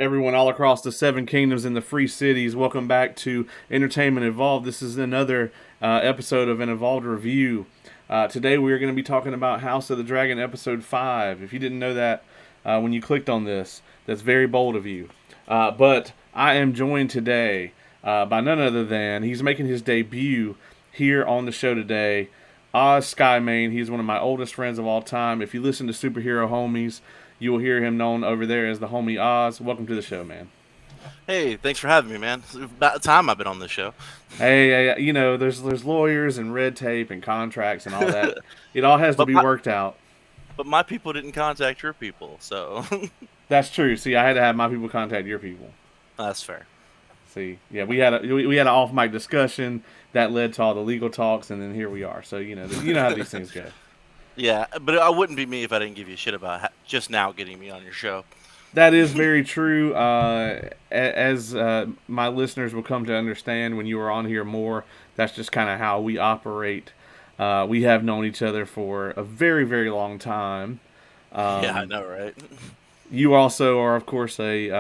Everyone all across the seven kingdoms and the free cities, welcome back to Entertainment Evolved. This is another episode of an Evolved review. Today we are going to be talking about House of the Dragon episode 5. If you didn't know that when you clicked on this, that's very bold of you. But I am joined today by none other than, he's making his debut here on the show today, Oz Skymaine. He's one of my oldest friends of all time. If you listen to Superhero Homies, you will hear him known over there as the homie Oz. Welcome to the show, man. Hey, thanks for having me, man. It's about time I've been on this show. Hey, you know, there's lawyers and red tape and contracts and all that. It all has to but be my worked out. but my people didn't contact your people, so That's true. See, I had to have my people contact your people. that's fair. See, yeah, we had an off mic discussion that led to all the legal talks, and then here we are. So you know how these things go. Yeah, but I wouldn't be me if I didn't give you shit about just now getting me on your show. That is very true. As my listeners will come to understand when you are on here more, that's just kind of how we operate. We have known each other for a very, very long time. Yeah, I Um, know, right? you also are, of course, you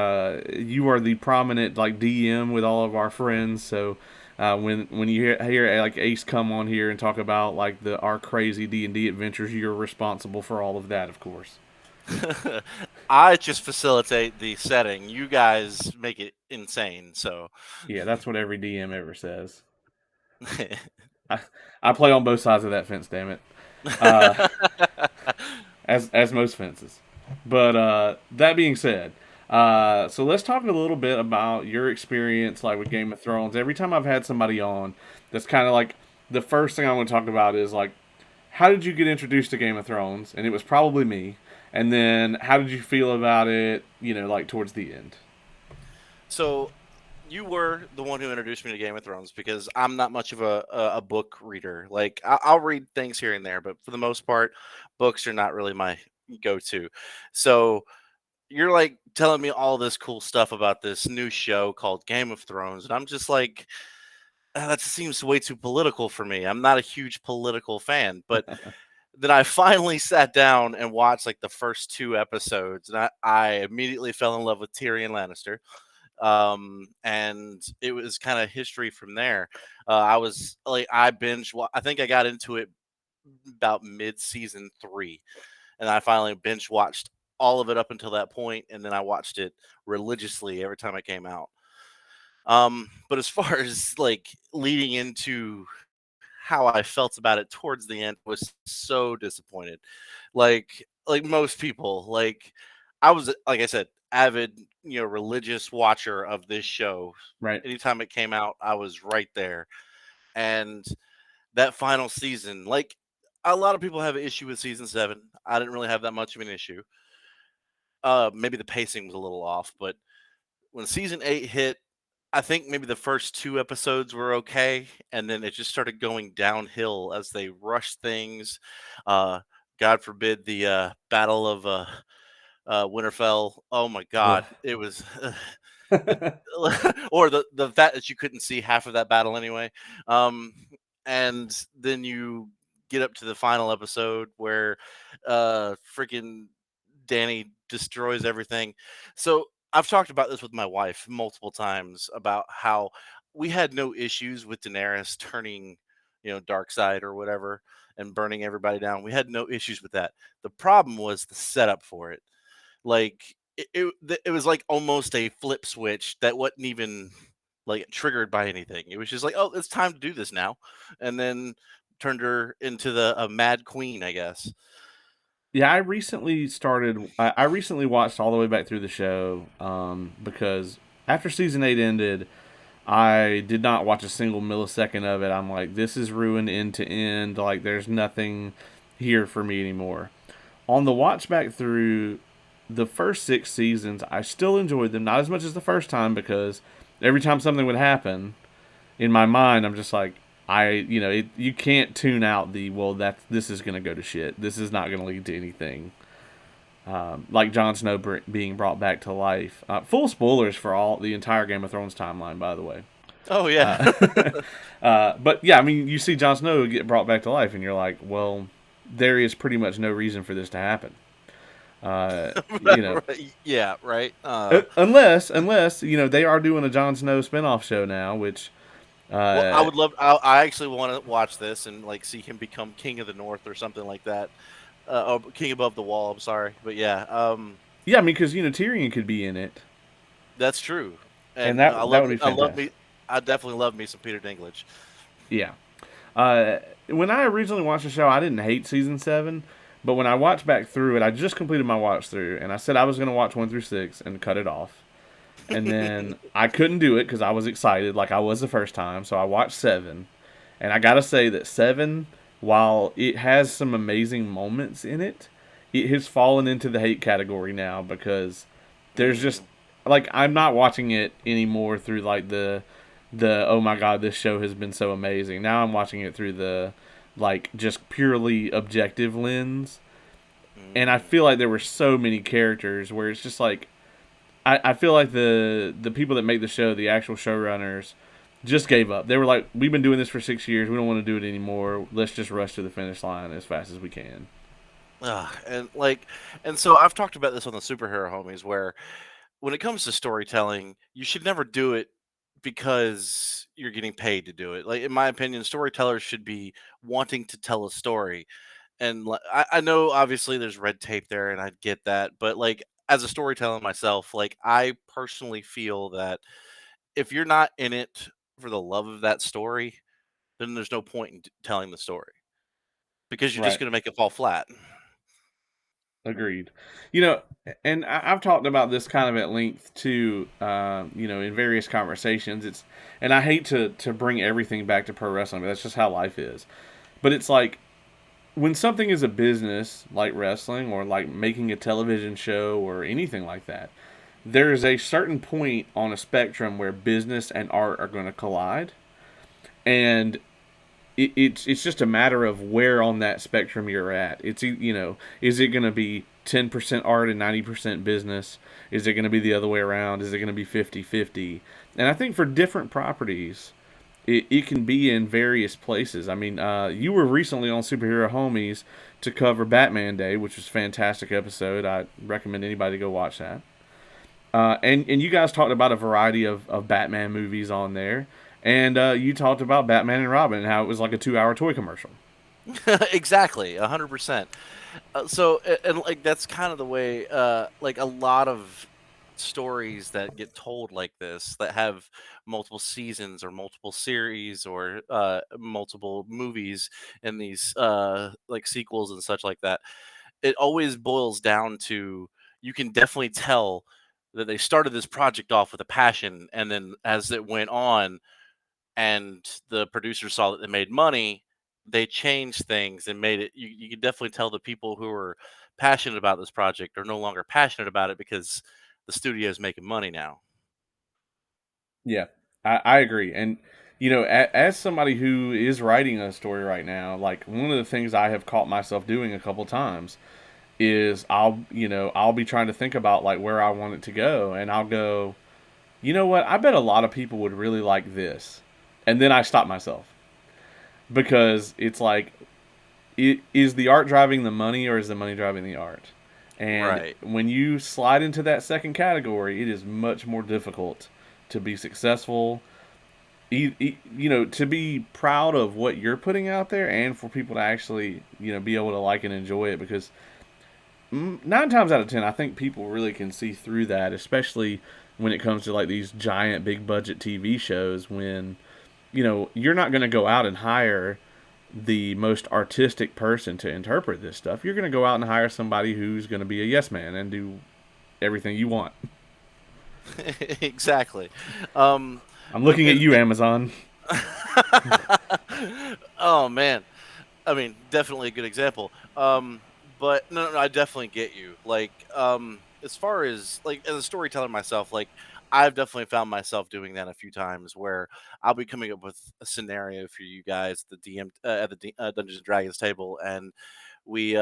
are the prominent like DM with all of our friends. So when you hear like Ace come on here and talk about like our crazy D&D adventures, you're responsible for all of that, of course. I just facilitate the setting. You guys make it insane. So, Yeah, that's what every DM ever says. I, I play on both sides of that fence, damn it. Uh, as most fences. But that being said, so let's talk a little bit about your experience, like with Game of Thrones. Every time I've had somebody on, that's kind of like the first thing I want to talk about is like, how did you get introduced to Game of Thrones? And it was probably me. And then how did you feel about it? You know, like towards the end. so you were the one who introduced me to Game of Thrones because I'm not much of a book reader. Like I'll read things here and there, but for the most part, books are not really my go-to. So you're like telling me all this cool stuff about this new show called Game of Thrones, and I'm just like, That seems way too political for me. I'm not a huge political fan." But then I finally sat down and watched like the first two episodes, and I immediately fell in love with Tyrion Lannister. And it was kind of history from there. I was like, I think I got into it about mid season three, and I finally binge watched all of it up until that point, and then I watched it religiously every time it came out. But as far as like leading into how I felt about it towards the end, was so disappointed. Like most people, like I was, like I said, avid, religious watcher of this show. Right. Anytime it came out, I was right there. And that final season, like a lot of people have an issue with season 7. I didn't really have that much of an issue. Maybe the pacing was a little off, but when season 8 hit, I think maybe the first 2 episodes were okay, and then it just started going downhill as they rushed things. Uh, God forbid the Battle of Winterfell. Oh my Ugh. God, it was it, or the fact that you couldn't see half of that battle anyway. Um, and then you get up to the final episode where freaking Danny destroys everything. So I've talked about this with my wife multiple times about how we had no issues with Daenerys turning, dark side or whatever and burning everybody down. We had no issues with that. The problem was the setup for it. Like it was like almost a flip switch that wasn't even like triggered by anything. It was just like, oh, it's time to do this now, and then turned her into the a mad queen, I guess. Yeah, I recently started. I recently watched all the way back through the show because after season 8 ended, I did not watch a single millisecond of it. I'm like, this is ruined end to end. Like, there's nothing here for me anymore. On the watch back through the first 6 seasons, I still enjoyed them. Not as much as the first time because every time something would happen, in my mind, I'm just like, you can't tune out the well. This is gonna go to shit. This is not gonna lead to anything. Like Jon Snow being brought back to life. Full spoilers for all the entire Game of Thrones timeline, by the way. Oh yeah. Uh, but yeah, I mean, you see Jon Snow get brought back to life, and you're like, well, there is pretty much no reason for this to happen. You know, Right, yeah, right. unless they are doing a Jon Snow spinoff show now, which Well, I uh, would love. I actually want to watch this and like see him become king of the North or something like that. Oh, king above the wall. I'm sorry, but yeah, yeah, I mean, because Tyrion could be in it, that's true. and And that would be I love fantastic. me. I definitely love me some Peter Dinklage. Yeah. Uh, when I originally watched the show, I didn't hate season 7, but when I watched back through it, I just completed my watch through, and I said I was going to watch 1 through 6 and cut it off. And then I couldn't do it because I was excited, like I was the first time. So I watched 7, and I gotta say that 7, while it has some amazing moments in it, it has fallen into the hate category now because there's just Mm. like I'm not watching it anymore through like the oh my god, this show has been so amazing. Now I'm watching it through the like just purely objective lens, and I Mm. feel like there were so many characters where it's just like I feel like the people that make the show, the actual showrunners, just gave up. They were like, "We've been doing this for 6 years. We don't want to do it anymore. Let's just rush to the finish line as fast as we can." And like, and so I've talked about this on the superhero homies, where when it comes to storytelling, you should never do it because you're getting paid to do it. Like in my opinion, storytellers should be wanting to tell a story. And I know obviously there's red tape there, and I get that, but like as a storyteller myself, like I personally feel that if you're not in it for the love of that story, then there's no point in telling the story because you're just Right. going to make it fall flat. Agreed. You know, and I've talked about this kind of at length too. In various conversations. And I hate to bring everything back to pro wrestling, but that's just how life is. But it's like when something is a business like wrestling or like making a television show or anything like that, there is a certain point on a spectrum where business and art are going to collide, and it's just a matter of where on that spectrum you're at. Is it going to be 10% art and 90% business? Is it going to be the other way around? Is it going to be 50-50? And I think for different properties, it can be in various places. I mean, you were recently on Superhero Homies to cover Batman Day, which was a fantastic episode. I recommend anybody go watch that. And you guys talked about a variety of Batman movies on there, and you talked about Batman and Robin and how it was like a 2-hour toy commercial. Exactly, 100%. And like that's kind of the way like a lot of stories that get told like this that have multiple seasons or multiple series or multiple movies and these like sequels and such like that, it always boils down to you can definitely tell that they started this project off with a passion, and then as it went on and the producers saw that they made money, they changed things and made it. You can definitely tell the people who are passionate about this project are no longer passionate about it because the studio is making money now. Yeah, I agree. And as somebody who is writing a story right now, like one of the things I have caught myself doing a couple times is I'll be trying to think about like where I want it to go, and I'll go, you know what? I bet a lot of people would really like this, and then I stop myself because it's like, is the art driving the money or is the money driving the art? And Right. when you slide into that second category, it is much more difficult to be successful. To be proud of what you're putting out there, and for people to actually be able to like and enjoy it, because 9 times out of 10, I think people really can see through that, especially when it comes to like these giant, big budget TV shows. When you're not going to go out and hire the most artistic person to interpret this stuff. You're going to go out and hire somebody who's going to be a yes man and do everything you want. Exactly. Um, I'm looking at and you, Amazon. oh man, I mean, definitely a good example. But no, I definitely get you. Like, as far as like as a storyteller myself, like I've definitely found myself doing that a few times where I'll be coming up with a scenario for you guys, the DM at the Dungeons and Dragons table, and we,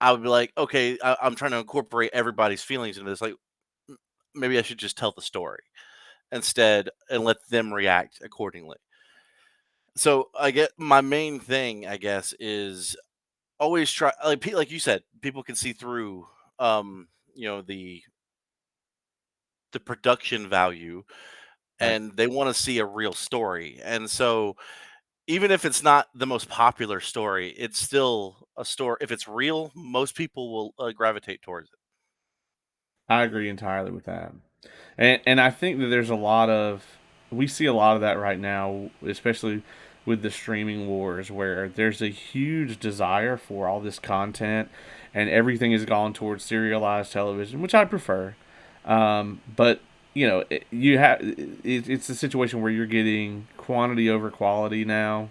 I would be like, okay, I'm trying to incorporate everybody's feelings into this. Like, "M- maybe I should just tell the story instead and let them react accordingly." So I get my main thing, I guess, is always try, like you said, people can see through, um, the production value, Right. and they want to see a real story. And so even if it's not the most popular story, it's still a story. If it's real, most people will gravitate towards it. I agree entirely with that. And I think that there's a lot of we see a lot of that right now, especially with the streaming wars, where there's a huge desire for all this content, and everything has gone towards serialized television, which I prefer. But you have it's a situation where you're getting quantity over quality now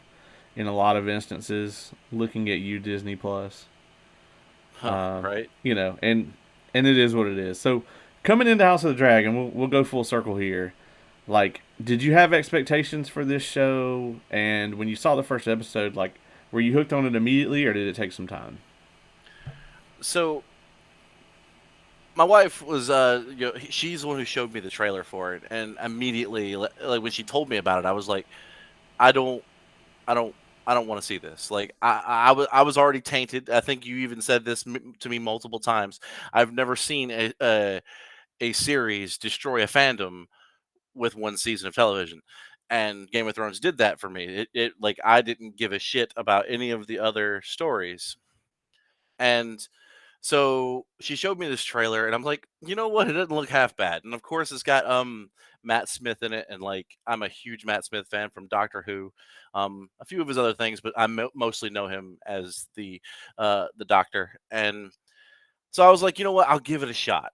in a lot of instances. Looking at you, Disney Plus, Huh, right? and it is what it is. So coming into House of the Dragon, we'll go full circle here. Like, did you have expectations for this show? And when you saw the first episode, like, were you hooked on it immediately, or did it take some time? So my wife was, she's the one who showed me the trailer for it, and immediately, like when she told me about it, I was like, I don't, I don't, I don't want to see this. Like I was already tainted. I think you even said this to me multiple times. I've never seen a series destroy a fandom with one season of television. And Game of Thrones did that for me. It like I didn't give a shit about any of the other stories. And so she showed me this trailer and I'm like, you know what? It doesn't look half bad. And of course it's got Matt Smith in it, and like I'm a huge Matt Smith fan from Doctor Who. A few of his other things, but I mostly know him as the Doctor. And so I was like, you know what? I'll give it a shot.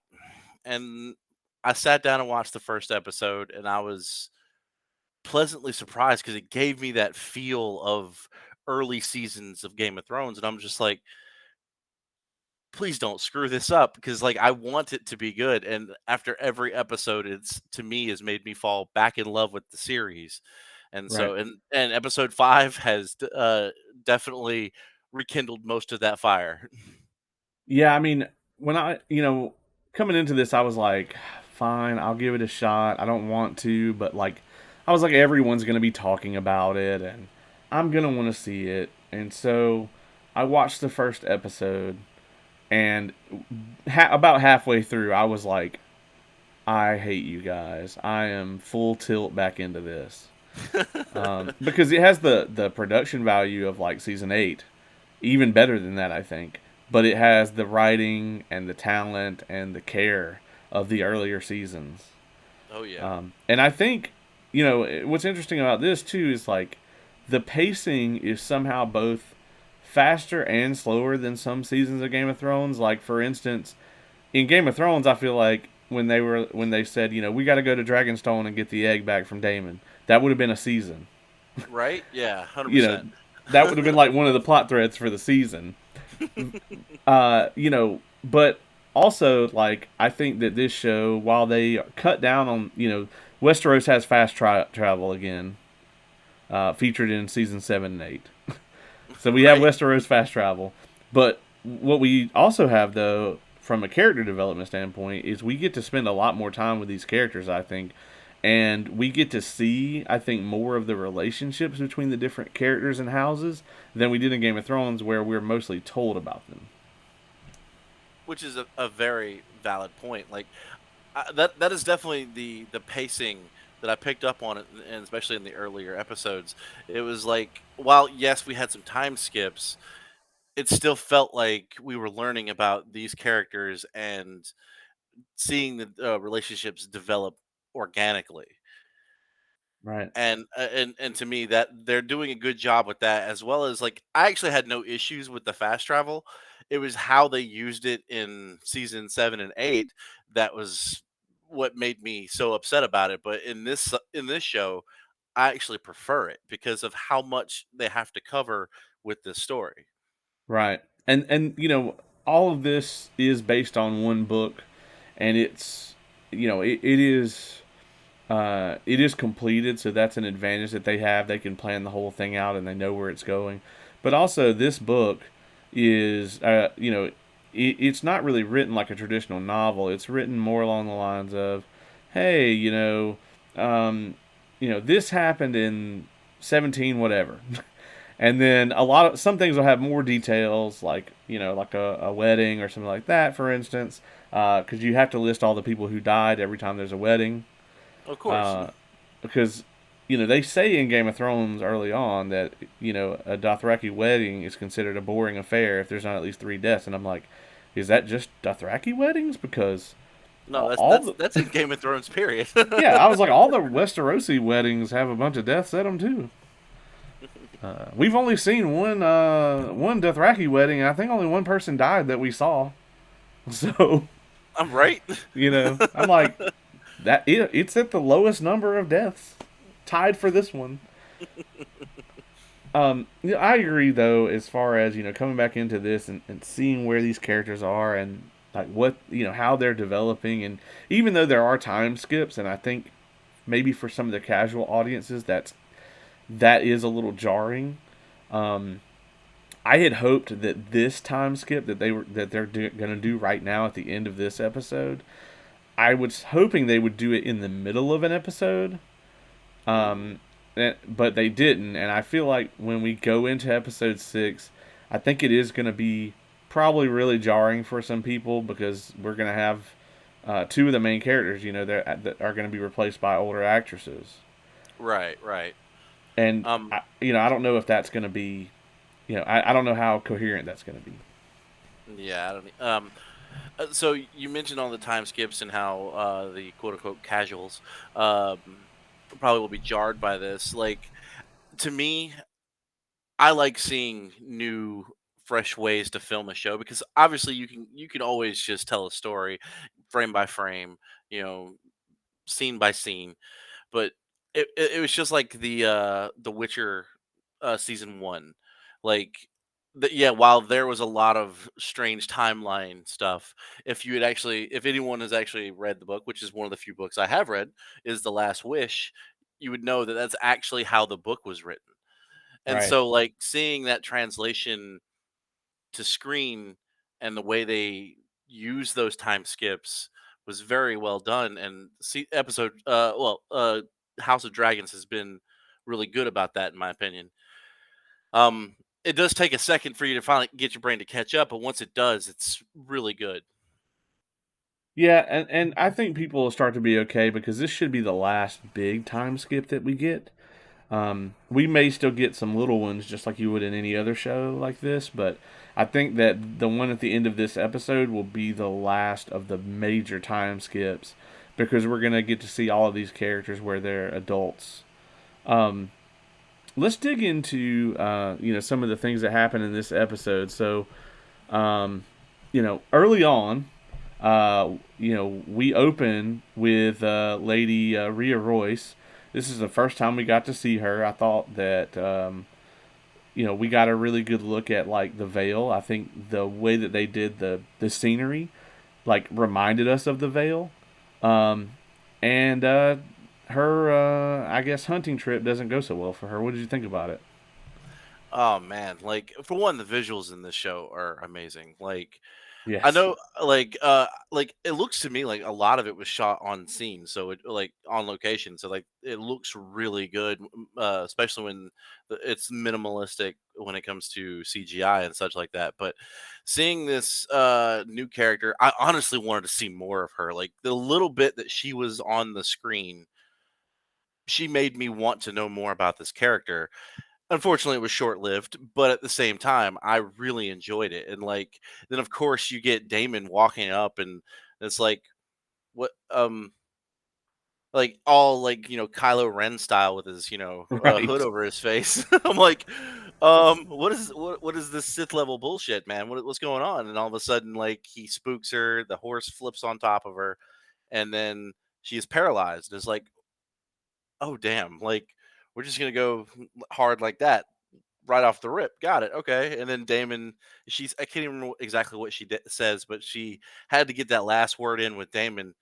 And I sat down and watched the first episode, and I was pleasantly surprised because it gave me that feel of early seasons of Game of Thrones, and I'm just like, please don't screw this up because like I want it to be good. And after every episode, it's to me has made me fall back in love with the series. And Right. so and episode 5 has definitely rekindled most of that fire. Yeah, I mean, when coming into this, I was like, fine, I'll give it a shot. I don't want to, but like, I was like, everyone's going to be talking about it, and I'm going to want to see it. And so I watched the first episode, and about halfway through, I was like, I hate you guys. I am full tilt back into this. Because it has the production value of like season 8, even better than that, I think. But it has the writing and the talent and the care of the earlier seasons. Oh yeah. And I think, what's interesting about this too is like the pacing is somehow both faster and slower than some seasons of Game of Thrones. Like for instance, in Game of Thrones, I feel like when they said, we got to go to Dragonstone and get the egg back from Daemon, that would have been a season. Right? Yeah, You know, 100%. that would have been like one of the plot threads for the season. But also like I think that this show, while they cut down on, Westeros has fast travel again, featured in season 7 and 8. So we have Right? Westeros fast travel, but what we also have though, from a character development standpoint, is we get to spend a lot more time with these characters. I think, and we get to see, I think, more of the relationships between the different characters and houses than we did in Game of Thrones, where we're mostly told about them. Which is a very valid point. Like that is definitely the pacing that I picked up on it, and especially in the earlier episodes. It was like, while yes, we had some time skips, it still felt like we were learning about these characters and seeing the relationships develop organically. Right. And to me, that they're doing a good job with that, as well as like I actually had no issues with the fast travel. It was how they used it in season 7 and 8 that was what made me so upset about it. But in this show, I actually prefer it because of how much they have to cover with this story. Right. And all of this is based on one book, and it's it is completed, so that's an advantage that they have. They can plan the whole thing out and they know where it's going. But also, this book is, it's not really written like a traditional novel. It's written more along the lines of, hey, this happened in 17 whatever. And then some things will have more details, like like a wedding or something like that, for instance, because you have to list all the people who died every time there's a wedding. Of course. Uh, because they say in Game of Thrones early on that a Dothraki wedding is considered a boring affair if there's not at least 3 deaths, and I'm like, is that just Dothraki weddings? Because No, that's all that's the that's in Game of Thrones. Period. yeah, I was like, all the Westerosi weddings have a bunch of deaths at them too. We've only seen one Dothraki wedding. And I think only one person died that we saw. So I'm right. I'm like it's at the lowest number of deaths, tied for this one. I agree though, as far as coming back into this and seeing where these characters are and like what how they're developing, and even though there are time skips, and I think maybe for some of the casual audiences that is a little jarring. Um, I had hoped that this time skip that they're going to do right now at the end of this episode, I was hoping they would do it in the middle of an episode. Ooh. Um, but they didn't, and I feel like when we go into episode 6, I think it is going to be probably really jarring for some people because we're going to have two of the main characters, that are going to be replaced by older actresses, Right, right. and Um, I don't know if that's going to be, I don't know how coherent that's going to be. yeah, I don't. So you mentioned all the time skips and how the quote unquote casuals probably will be jarred by this. Like to me, I like seeing new, fresh ways to film a show because obviously you can always just tell a story frame by frame, you know, scene by scene. But it was just like the Witcher season one, like yeah. While there was a lot of strange timeline stuff, if anyone has actually read the book, which is one of the few books I have read, is The Last Wish, you would know that that's actually how the book was written. And Right. so, like seeing that translation to screen and the way they use those time skips was very well done. And see, House of Dragons has been really good about that, in my opinion. Um, it does take a second for you to finally get your brain to catch up, but once it does, it's really good. Yeah, and I think people will start to be okay because this should be the last big time skip that we get. We may still get some little ones just like you would in any other show like this, but I think that the one at the end of this episode will be the last of the major time skips because we're going to get to see all of these characters where they're adults. Um, let's dig into some of the things that happen in this episode. So, um, early on, we open with Lady Rhea Royce. This is the first time we got to see her. I thought that we got a really good look at like the veil. I think the way that they did the scenery like reminded us of the veil. Um, and her I guess hunting trip doesn't go so well for her. What did you think about it? Oh man, like for one, the visuals in this show are amazing. Like I Yes. know, like it looks to me like a lot of it was shot on scene, so it like on location. So like it looks really good, especially when it's minimalistic when it comes to CGI and such like that. But seeing this new character, I honestly wanted to see more of her. Like the little bit that she was on the screen, she made me want to know more about this character. Unfortunately, it was short-lived, but at the same time, I really enjoyed it. And like, then of course you get Damon walking up, and it's what, like all like Kylo Ren style with his hood Right. over his face. I'm like, what is this Sith level bullshit, man? What's going on? And all of a sudden, like he spooks her, the horse flips on top of her, and then she is paralyzed. It's like, oh damn, like we're just gonna go hard like that right off the rip. Got it. Okay. And then Damon, I can't even remember exactly what she says, but she had to get that last word in with Damon.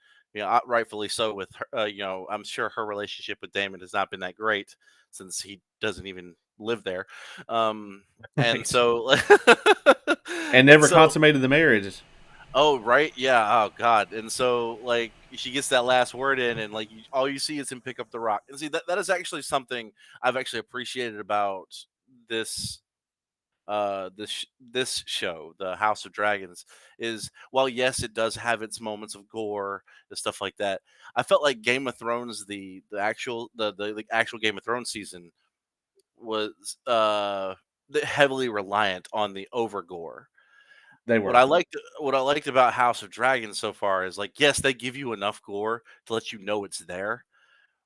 Rightfully so. With her, I'm sure her relationship with Damon has not been that great since he doesn't even live there. Um, and Right. so, And and never so, consummated the marriage. oh right, yeah. Oh god. And so, like, she gets that last word in, and like, all you see is him pick up the rock. And see, that is actually something I've actually appreciated about this this show, the House of Dragons, is while yes, it does have its moments of gore and stuff like that. I felt like Game of Thrones, the actual Game of Thrones season was heavily reliant on the over gore. They What I were. liked what I liked about House of Dragons so far is like yes, they give you enough gore to let you know it's there,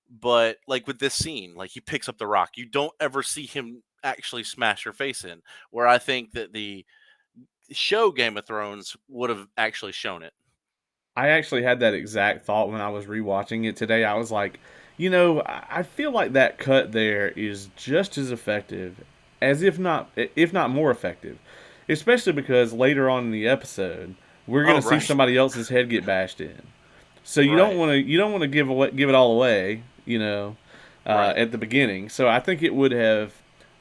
but like with this scene, like he picks up the rock, you don't ever see him actually smash her face in. Where I think that the show Game of Thrones would have actually shown it. I actually had that exact thought when I was rewatching it today. I was like, you know, I feel like that cut there is just as effective, as if not more effective, especially because later on in the episode we're Oh gonna see right, somebody else's head get bashed in. So right, you don't want to give it all away, right. at the beginning. So I think it would have,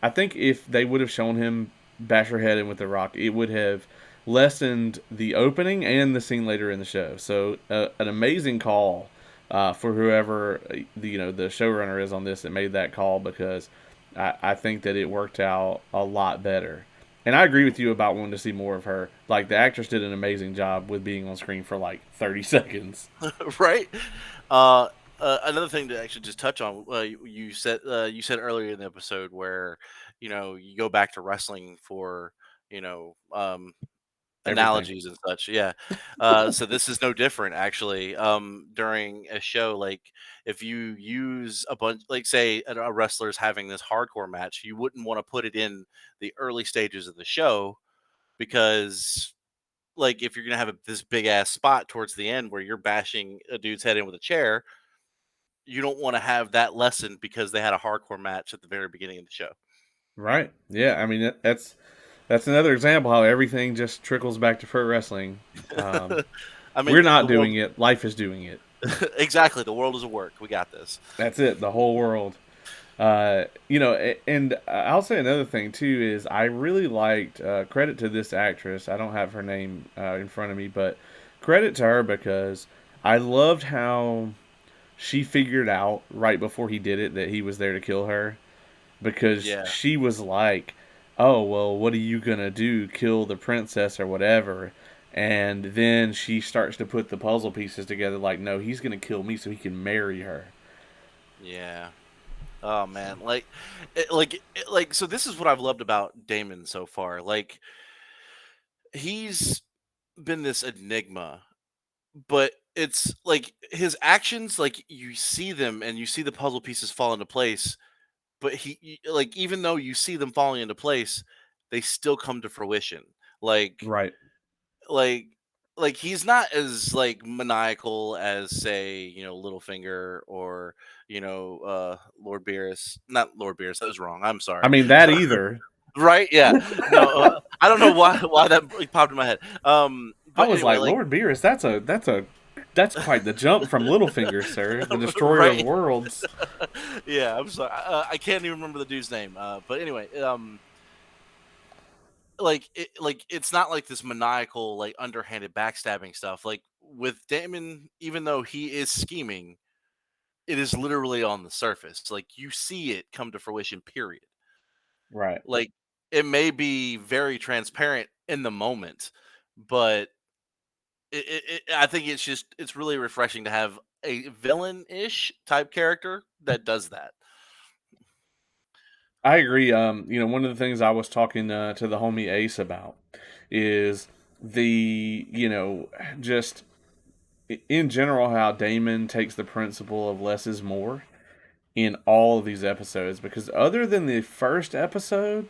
I think if they would have shown him bash her head in with the rock, it would have lessened the opening and the scene later in the show. So an amazing call for whoever the showrunner is on this that made that call because I think that it worked out a lot better. And I agree with you about wanting to see more of her. Like the actress did an amazing job with being on screen for like 30 seconds. Right. Uh, Another thing to actually just touch on, you said earlier in the episode where you go back to wrestling for you know um, Everything. analogies and such. Yeah. So this is no different actually. During a show, like if you use a bunch, like say a wrestler's having this hardcore match, you wouldn't want to put it in the early stages of the show because like if you're gonna have this big ass spot towards the end where you're bashing a dude's head in with a chair, you don't want to have that lesson because they had a hardcore match at the very beginning of the show. Right. Yeah. I mean, that's another example how everything just trickles back to pro wrestling. Um, I mean, we're not the world doing it. Life is doing it. exactly. The world is a work. We got this. That's it. The whole world. And I'll say another thing too is I really liked credit to this actress. I don't have her name in front of me, but credit to her because I loved how she figured out right before he did it that he was there to kill her because Yeah, she was like, "Oh well, what are you gonna do? Kill the princess or whatever?" And then she starts to put the puzzle pieces together. Like, no, he's gonna kill me so he can marry her. yeah. Oh So, man, so this is what I've loved about Damon so far. Like he's been this enigma, but it's like his actions, like you see them and you see the puzzle pieces fall into place. But like even though you see them falling into place, they still come to fruition. Like right. like he's not as like maniacal as say Littlefinger or Lord Beerus. Not Lord Beerus, that was wrong, I'm I sorry. mean that either. Right, yeah. No, I don't know why that popped in my head. I But was anyway, like, like Lord Beerus, that's quite the jump from Littlefinger, sir, the destroyer of right. worlds. Yeah, I'm sorry, I can't even remember the dude's name, but anyway, it's not like this maniacal, like underhanded backstabbing stuff. Like with Damon, even though he is scheming, it is literally on the surface. Like you see it come to fruition. Period. Right. Like it may be very transparent in the moment, but I think it's really refreshing to have a villain-ish type character that does that. I agree. One of the things I was talking to the homie Ace about is just in general how Damon takes the principle of less is more in all of these episodes because other than the first episode,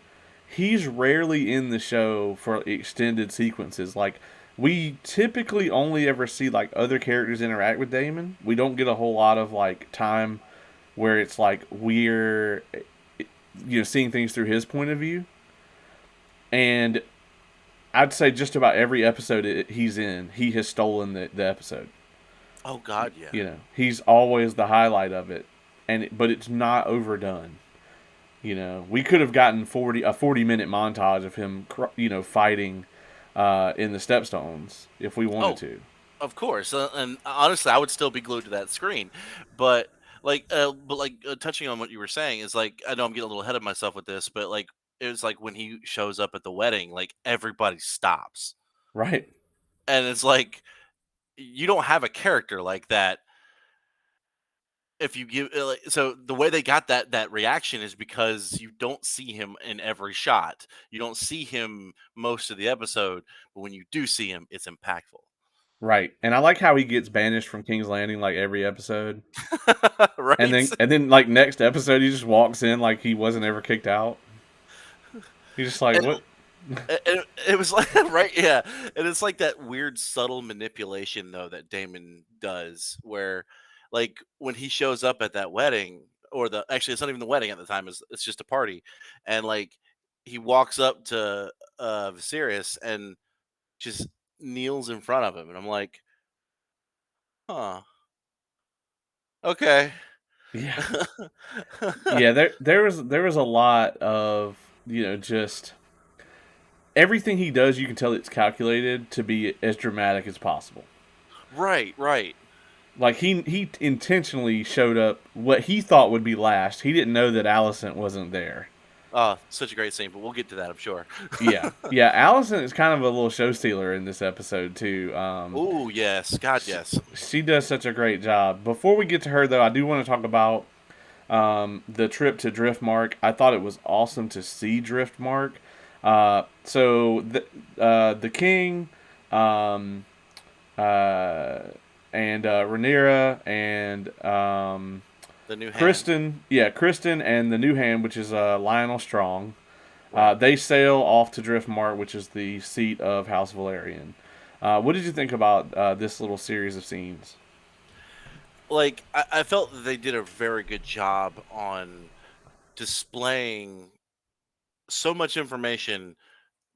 he's rarely in the show for extended sequences. Like we typically only ever see like other characters interact with Damon. We don't get a whole lot of like time where it's like we're seeing things through his point of view. And I'd say just about every episode he's in, he has stolen the episode. Oh God, yeah. He's always the highlight of it, but it's not overdone. We could have gotten 40-minute montage of him, fighting in the Stepstones if we wanted Oh, to. of course, and honestly, I would still be glued to that screen. But touching on what you were saying is like I know I'm getting a little ahead of myself with this, but like it was like when he shows up at the wedding, like everybody stops, Right. and it's like you don't have a character like that if you give like, so the way they got that reaction is because you don't see him in every shot. You don't see him most of the episode, but when you do see him, it's impactful. Right. And I like how he gets banished from King's Landing like every episode. And Right? then like next episode he just walks in like he wasn't ever kicked out. He's just like, And "What?" it was like right, yeah, and it's like that weird subtle manipulation though that Damon does, where like when he shows up at that wedding, or the actually it's not even the wedding at the time, it's just a party, and like he walks up to Viserys and just kneels in front of him, and I'm like, huh, okay. Yeah. Yeah, there was a lot of, just everything he does, you can tell it's calculated to be as dramatic as possible. Right, right. Like he intentionally showed up what he thought would be last. He didn't know that Alicent wasn't there. Such a great scene, but we'll get to that, I'm sure. Yeah, yeah. Alicent is kind of a little show stealer in this episode too. Oh yes, God yes. She does such a great job. Before we get to her though, I do want to talk about the trip to Driftmark. I thought it was awesome to see Driftmark. So the king, um, uh, and Rhaenyra and The new hand. Kristen and the new hand, which is Lionel Strong. Right. They sail off to Driftmark, which is the seat of House Valerian. What did you think about this little series of scenes? Like I felt that they did a very good job on displaying so much information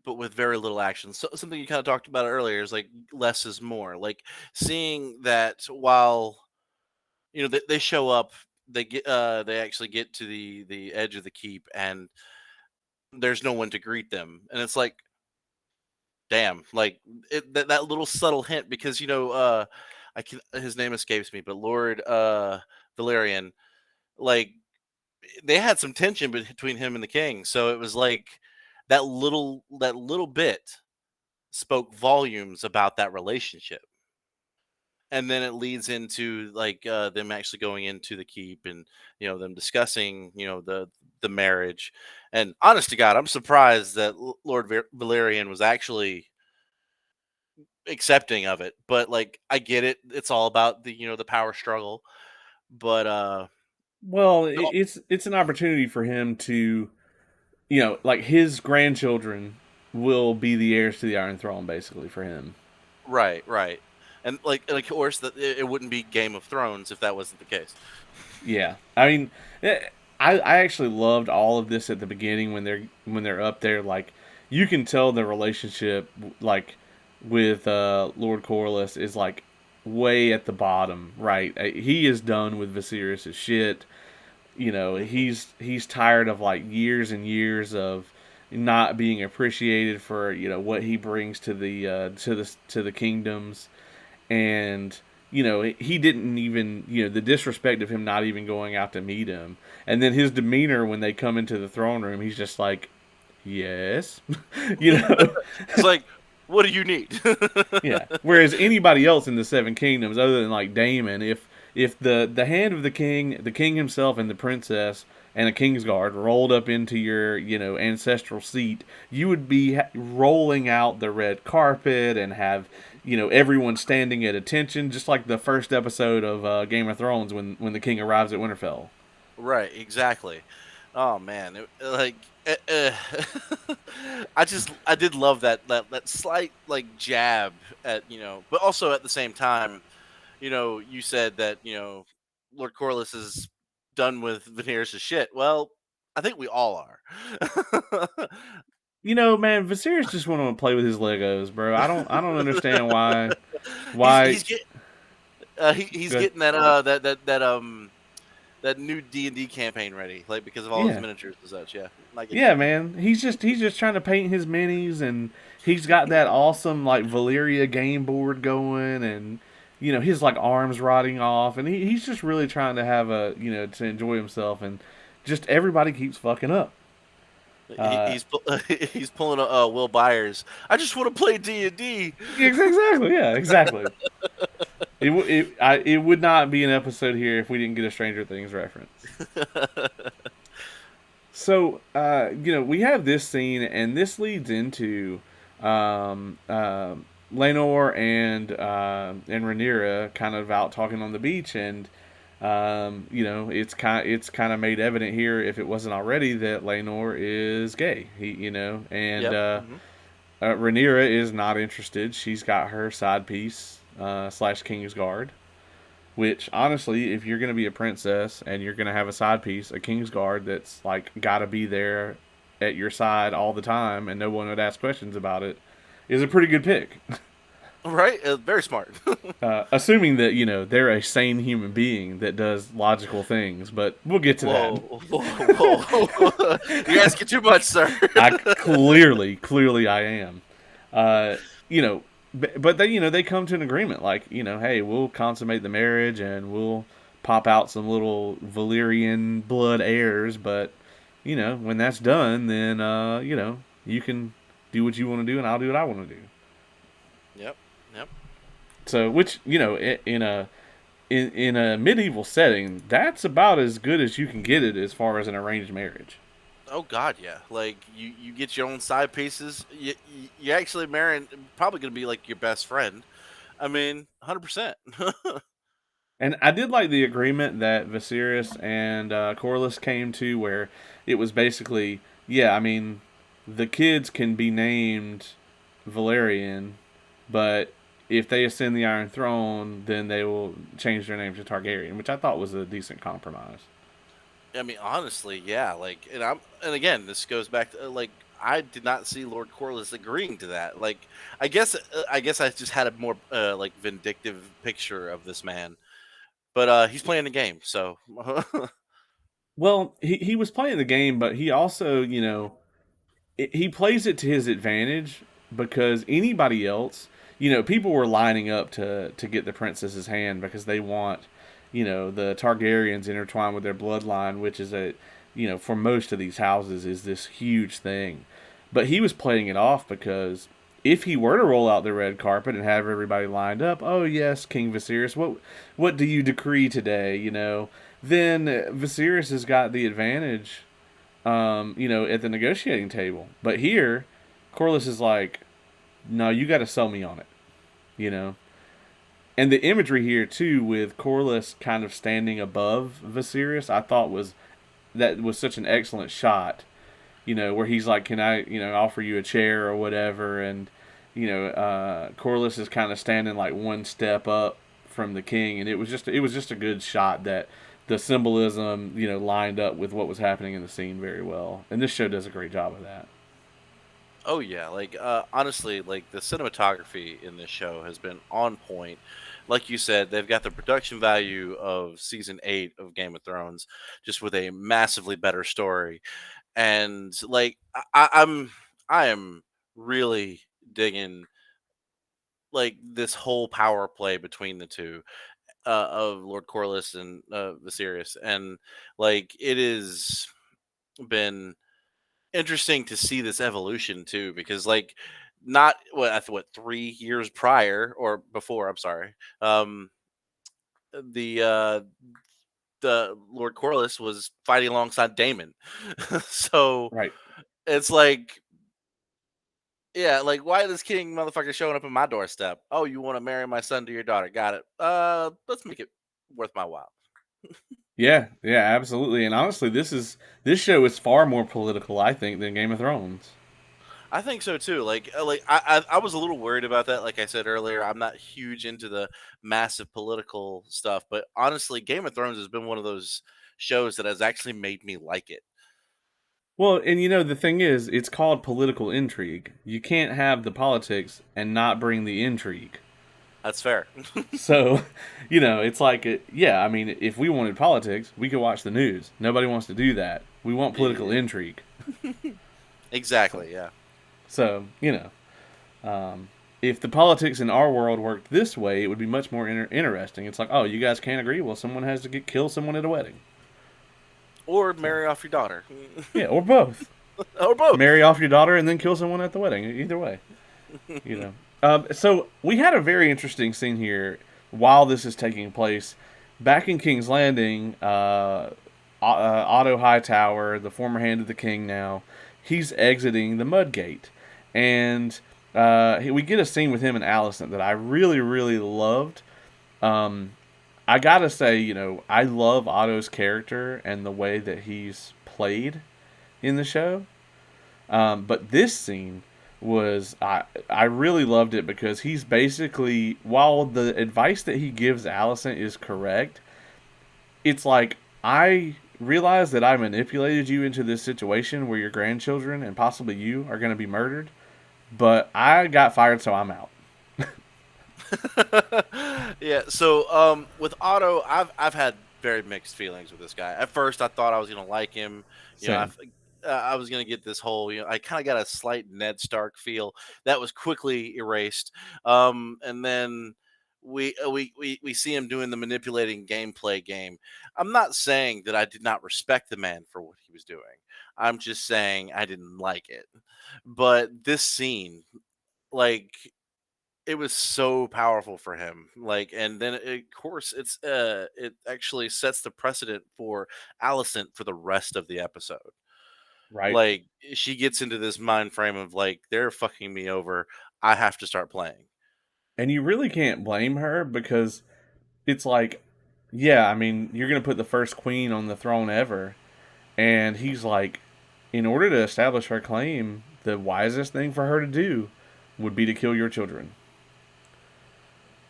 but with very little action. So something you kind of talked about earlier is like less is more. Like seeing that while they show up, they actually get to the edge of the keep, and there's no one to greet them, and it's like damn, like that little subtle hint, because I can his name escapes me, but Lord Valerian, like they had some tension between him and the king, so it was like that little bit spoke volumes about that relationship, and then it leads into like them actually going into the keep, and them discussing the marriage. And honest to God, I'm surprised that Lord Valerian was actually accepting of it, but like I get it, it's all about the power struggle, but Well, no, it's an opportunity for him to, like his grandchildren will be the heirs to the Iron Throne, basically for him. right, right. And of course that it wouldn't be Game of Thrones if that wasn't the case. Yeah, I mean, I actually loved all of this at the beginning when they're up there. Like, you can tell the relationship like with Lord Corlys is like way at the bottom, right? He is done with Viserys' shit. He's tired of like years and years of not being appreciated for what he brings to the kingdoms. And he didn't even, the disrespect of him not even going out to meet him, and then his demeanor when they come into the throne room, he's just like, yes. you know It's like, what do you need? yeah, whereas anybody else in the Seven Kingdoms other than like Daemon, if the hand of the king himself and the princess and a Kingsguard rolled up into your ancestral seat, you would be rolling out the red carpet and have everyone standing at attention, just like the first episode of Game of Thrones when the king arrives at Winterfell. Right, exactly. Oh man, I did love that slight like jab at but also at the same time, you said that Lord Corliss is done with Veneers' shit. Well, I think we all are. Man, Viserys just want to play with his Legos, bro. I don't understand he's why. he's get, he's Good. getting that new D&D campaign ready, like because of all his Yeah. miniatures and such. Yeah, I get you. Yeah, man. He's just trying to paint his minis, and he's got that awesome like Valyria game board going, and his like arms rotting off, and he's just really trying to have to enjoy himself, and just everybody keeps fucking up. Uh, He's pulling a Will Byers. I just want to play D&D. exactly, yeah, exactly. It would not be an episode here if we didn't get a Stranger Things reference. So, we have this scene, and this leads into um, uh, Lenore and Rhaenyra kind of out talking on the beach, and it's kind of made evident here, if it wasn't already, that Lenore is gay. And Yep. Hmm. Rhaenyra is not interested. She's got her side piece slash King's Guard. Which, honestly, if you're going to be a princess and you're going to have a side piece, a King's Guard that's like got to be there at your side all the time and no one would ask questions about it, is a pretty good pick. Right. Very smart. Assuming that, they're a sane human being that does logical things, but we'll get to that. Whoa, whoa, whoa! You're asking too much, sir. I clearly I am. Uh, you know, but they come to an agreement, like, hey, we'll consummate the marriage and we'll pop out some little Valyrian blood heirs, but when that's done, then you can do what you want to do and I'll do what I want to do. Yep. Yep. So, which in a medieval setting, that's about as good as you can get it as far as an arranged marriage. Oh God, yeah. Like you get your own side pieces. You actually marrying probably gonna be like your best friend. I mean, 100%. And I did like the agreement that Viserys and Corlys came to, where it was basically, yeah, I mean, the kids can be named Valerian, but if they ascend the Iron Throne, then they will change their name to Targaryen, which I thought was a decent compromise. I mean, honestly, yeah. Like, and again, this goes back to like I did not see Lord Corliss agreeing to that. Like, I guess I just had a more like vindictive picture of this man, but he's playing the game, so Well, he was playing the game, but he also, he plays it to his advantage because anybody else, people were lining up to get the princess's hand because they want, the Targaryens intertwined with their bloodline, which is for most of these houses is this huge thing. But he was playing it off because if he were to roll out the red carpet and have everybody lined up, oh yes, King Viserys, what do you decree today? Then Viserys has got the advantage at the negotiating table. But here, Corlys is like, no, you got to sell me on it, you know. And the imagery here too, with Corlys kind of standing above Viserys, I thought was such an excellent shot. Where he's like, can I, offer you a chair or whatever, and Corlys is kind of standing like one step up from the king, and it was just a good shot that the symbolism, lined up with what was happening in the scene very well. And this show does a great job of that. oh yeah. Like honestly, like the cinematography in this show has been on point. Like you said, they've got the production value of season 8 of Game of Thrones, just with a massively better story. And like I am really digging like this whole power play between the two of Lord Corliss and Viserys, and like it has been interesting to see this evolution too, because like not what 3 years prior or before, I'm sorry, um, the the Lord Corliss was fighting alongside Damon, so Right. it's like yeah, like why this king motherfucker showing up at my doorstep? Oh, you want to marry my son to your daughter? Got it. Let's make it worth my while. Yeah, yeah, absolutely. And honestly, this show is far more political, I think, than Game of Thrones. I think so too. I was a little worried about that. Like I said earlier, I'm not huge into the massive political stuff, but honestly, Game of Thrones has been one of those shows that has actually made me like it. Well, and the thing is, it's called political intrigue. You can't have the politics and not bring the intrigue. That's fair. So, it's like, yeah, I mean, if we wanted politics, we could watch the news. Nobody wants to do that. We want political Yeah, intrigue. So, exactly. Yeah. so if the politics in our world worked this way, it would be much more interesting. It's like, oh, you guys can't agree? Well, someone has to kill someone at a wedding. Or So, marry off your daughter. yeah, or both. or both. Marry off your daughter and then kill someone at the wedding. Either way, you know. So we had a very interesting scene here while this is taking place. Back in King's Landing, Otto Hightower, the former Hand of the King now, he's exiting the Mudgate. And we get a scene with him and Alicent that I really, really loved. Um, I gotta say, I love Otto's character and the way that he's played in the show. But this scene was I really loved it because he's basically, while the advice that he gives Alicent is correct, it's like, I realize that I manipulated you into this situation where your grandchildren and possibly you are going to be murdered, but I got fired, so I'm out. Yeah. So with Otto, I've had very mixed feelings with this guy. At first, I thought I was gonna like him. You know, Same. I was gonna get this whole. I kind of got a slight Ned Stark feel that was quickly erased. And then we see him doing the manipulating gameplay game. I'm not saying that I did not respect the man for what he was doing. I'm just saying I didn't like it. But this scene, like, it was so powerful for him, like, and then of course it actually sets the precedent for Alicent for the rest of the episode. Right. Like, she gets into this mind frame of like, they're fucking me over, I have to start playing. And you really can't blame her because it's like, yeah, I mean, you're going to put the first queen on the throne ever. And he's like, in order to establish her claim, the wisest thing for her to do would be to kill your children.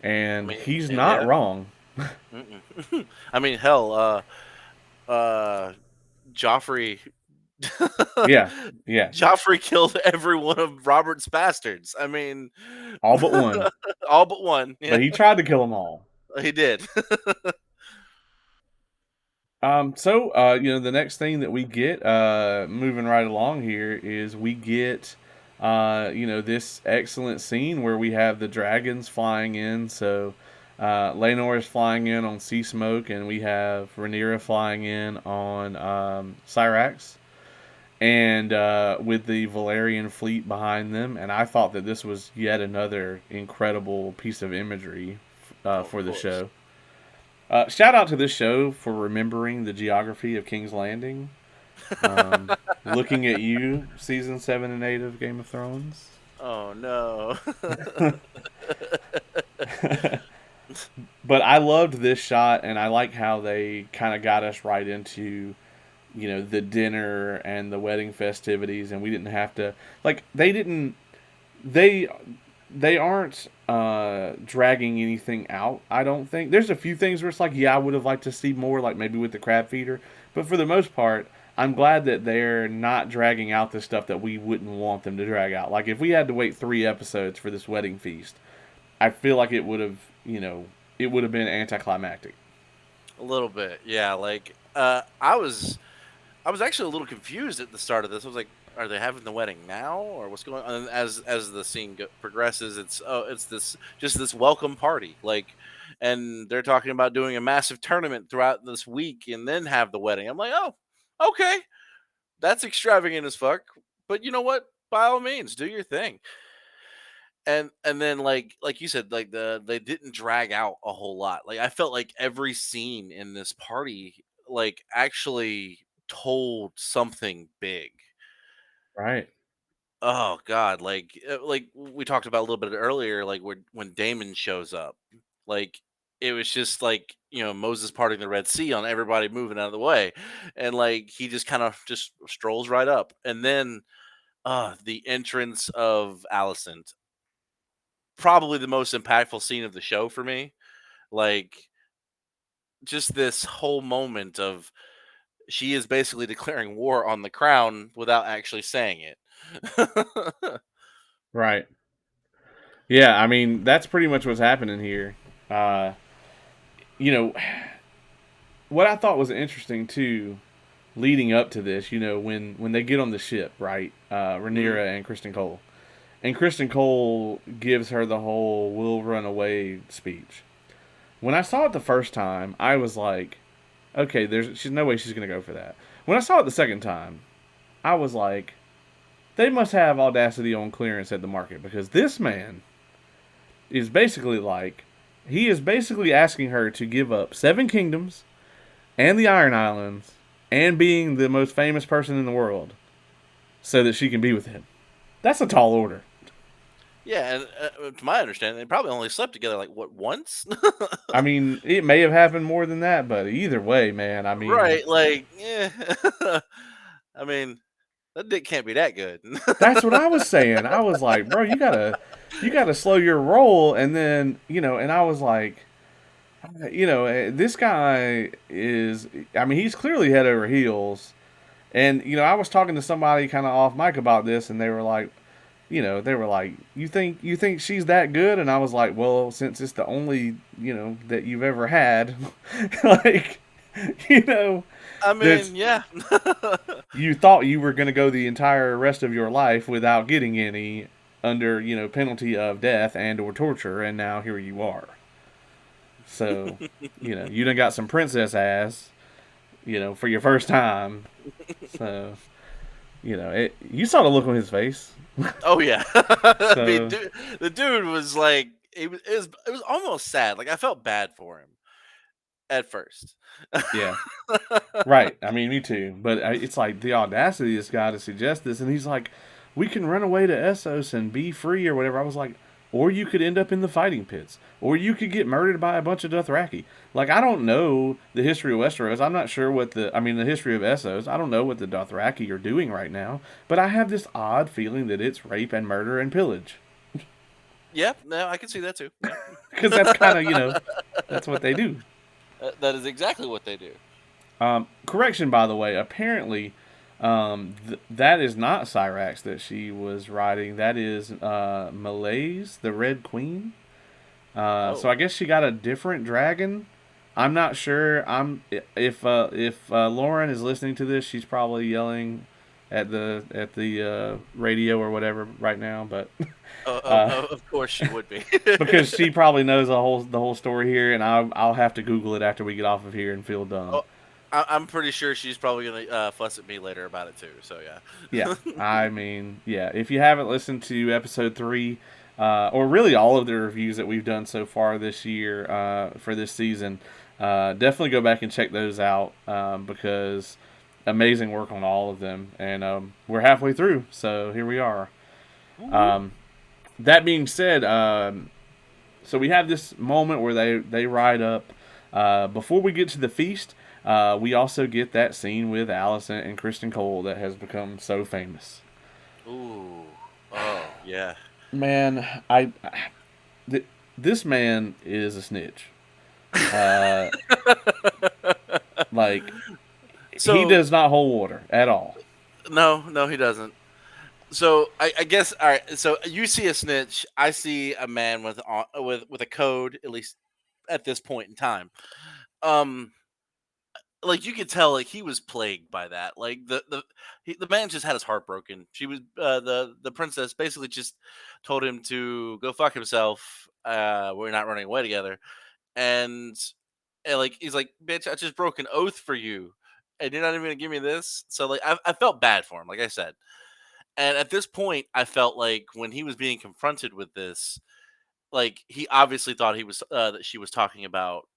I And mean, he's not yeah. wrong. I mean, hell, uh Joffrey Yeah, yeah, Joffrey killed every one of Robert's bastards. I mean, all but one. all but one. Yeah, But he tried to kill them all. he did. The next thing that we get, moving right along here, is we get, this excellent scene where we have the dragons flying in. So, Laenor is flying in on Sea Smoke, and we have Rhaenyra flying in on Syrax, and with the Valerian fleet behind them. And I thought that this was yet another incredible piece of imagery Oh, of for the course. show. Shout out to this show for remembering the geography of King's Landing. Looking at you, season 7 and 8 of Game of Thrones. Oh no. But I loved this shot, and I like how they kind of got us right into, the dinner and the wedding festivities, and we didn't have to, like, they didn't, they they aren't dragging anything out. I don't think there's a few things where it's like, yeah, I would have liked to see more, like maybe with the crab feeder, but for the most part, I'm glad that they're not dragging out the stuff that we wouldn't want them to drag out. Like if we had to wait 3 episodes for this wedding feast, I feel like it would have been anticlimactic. A little bit, yeah. Like, I was actually a little confused at the start of this. I was like, are they having the wedding now, or what's going on? And as the scene progresses, it's this just this welcome party, like, and they're talking about doing a massive tournament throughout this week, and then have the wedding. I'm like, oh, okay, that's extravagant as fuck. But you know what? By all means, do your thing. And then like you said, like they didn't drag out a whole lot. Like, I felt like every scene in this party like actually told something big. Right. Oh god, like we talked about a little bit earlier, like when Damon shows up, like, it was just like, Moses parting the Red Sea on everybody moving out of the way, and like he just kind of just strolls right up, and then the entrance of Alicent, probably the most impactful scene of the show for me. Like, just this whole moment of, she is basically declaring war on the crown without actually saying it. Right. Yeah, I mean that's pretty much what's happening here. Uh, you know, what I thought was interesting too, leading up to this, when they get on the ship, right? Mhm. Rhaenyra and Kristen Cole, and Kristen Cole gives her the whole "we'll run away" speech. When I saw it the first time, I was like, okay, there's no way she's gonna go for that. When I saw it the second time, I was like, they must have Audacity on clearance at the market because this man is basically like, he is basically asking her to give up Seven Kingdoms and the Iron Islands and being the most famous person in the world so that she can be with him. That's a tall order. Yeah, and to my understanding, they probably only slept together like what once. I mean, it may have happened more than that, but either way, man, I mean, Right? Like, yeah. I mean, that dick can't be that good. that's what I was saying. I was like, bro, you gotta slow your roll, and then and I was like, this guy is, I mean, he's clearly head over heels, and I was talking to somebody kind of off mic about this, and they were like, you think she's that good, and I was like, well, since it's the only that you've ever had, like, you know, I that's mean, yeah. you thought you were going to go the entire rest of your life without getting any under penalty of death and or torture, and now here you are. So you done got some princess ass for your first time. So you saw the look on his face. Oh yeah. I mean, So the dude was like, it was almost sad. Like I felt bad for him at first. yeah, right. I mean, me too. But it's like the audacity of this guy to suggest this, and he's like, "We can run away to Essos and be free or whatever." I was like, "Or you could end up in the fighting pits, or you could get murdered by a bunch of Dothraki." Like, I don't know the history of Westeros. I'm not sure the history of Essos. I don't know what the Dothraki are doing right now. But I have this odd feeling that it's rape and murder and pillage, Yeah, no, I can see that too. Yeah. because that's kind of that's what they do. That is exactly what they do. Correction, by the way. Apparently, that is not Cyrax that she was riding. That is Malaise, the Red Queen. So Oh, I guess she got a different dragon. I'm not sure. If Lauren is listening to this, she's probably yelling at the radio or whatever right now. But uh, of course she would be. because she probably knows the whole story here, and I'll have to Google it after we get off of here and feel dumb. Oh, I'm pretty sure she's probably gonna fuss at me later about it too. So Yeah, yeah. I mean, yeah. If you haven't listened to episode 3, or really all of the reviews that we've done so far this year for this season, definitely go back and check those out because amazing work on all of them. And we're halfway through, so here we are. Woo-woo. Um, that being said, so we have this moment where they ride up. Before we get to the feast, we also get that scene with Allison and Kristen Cole that has become so famous. Ooh. Oh yeah. Man, this man is a snitch. Uh, like he So does not hold water at all. no, no, he doesn't. So I guess all right. So you see a snitch. I see a man with a code. At least at this point in time. Um, like you could tell, like he was plagued by that. Like the man just had his heart broken. She was the princess basically just told him to go fuck himself. We're not running away together, and, like he's like, bitch, I just broke an oath for you, and you're not even gonna give me this. So like I felt bad for him, like I said. And at this point, I felt like when he was being confronted with this, like he obviously thought he was that she was talking about,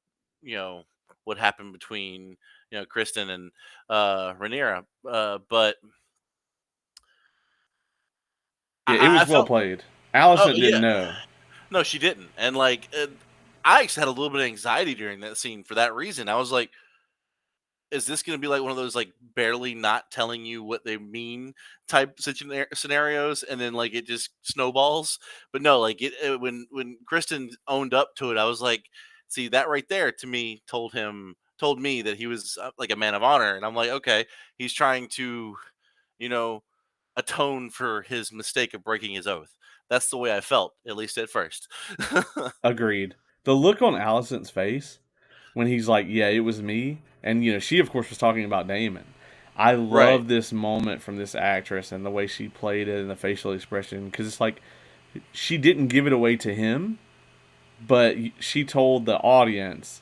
you know, what happened between Kristen and Rhaenyra. But Yeah, it I was well felt, played. oh Allison didn't yeah, know. no, she didn't, and like I actually had a little bit of anxiety during that scene for that reason. I was like, is this going to be like one of those like barely not telling you what they mean type scenarios, and then like it just snowballs? But no, like when Kristen owned up to it, I was like, see, that right there to me told me that he was like a man of honor, and I'm like, okay, he's trying to, you know, atone for his mistake of breaking his oath. That's the way I felt, at least at first. Agreed. The look on Allison's face when he's like, "Yeah, it was me," and she of course was talking about Damon. I Right. love this moment from this actress and the way she played it and the facial expression because it's like she didn't give it away to him, but she told the audience,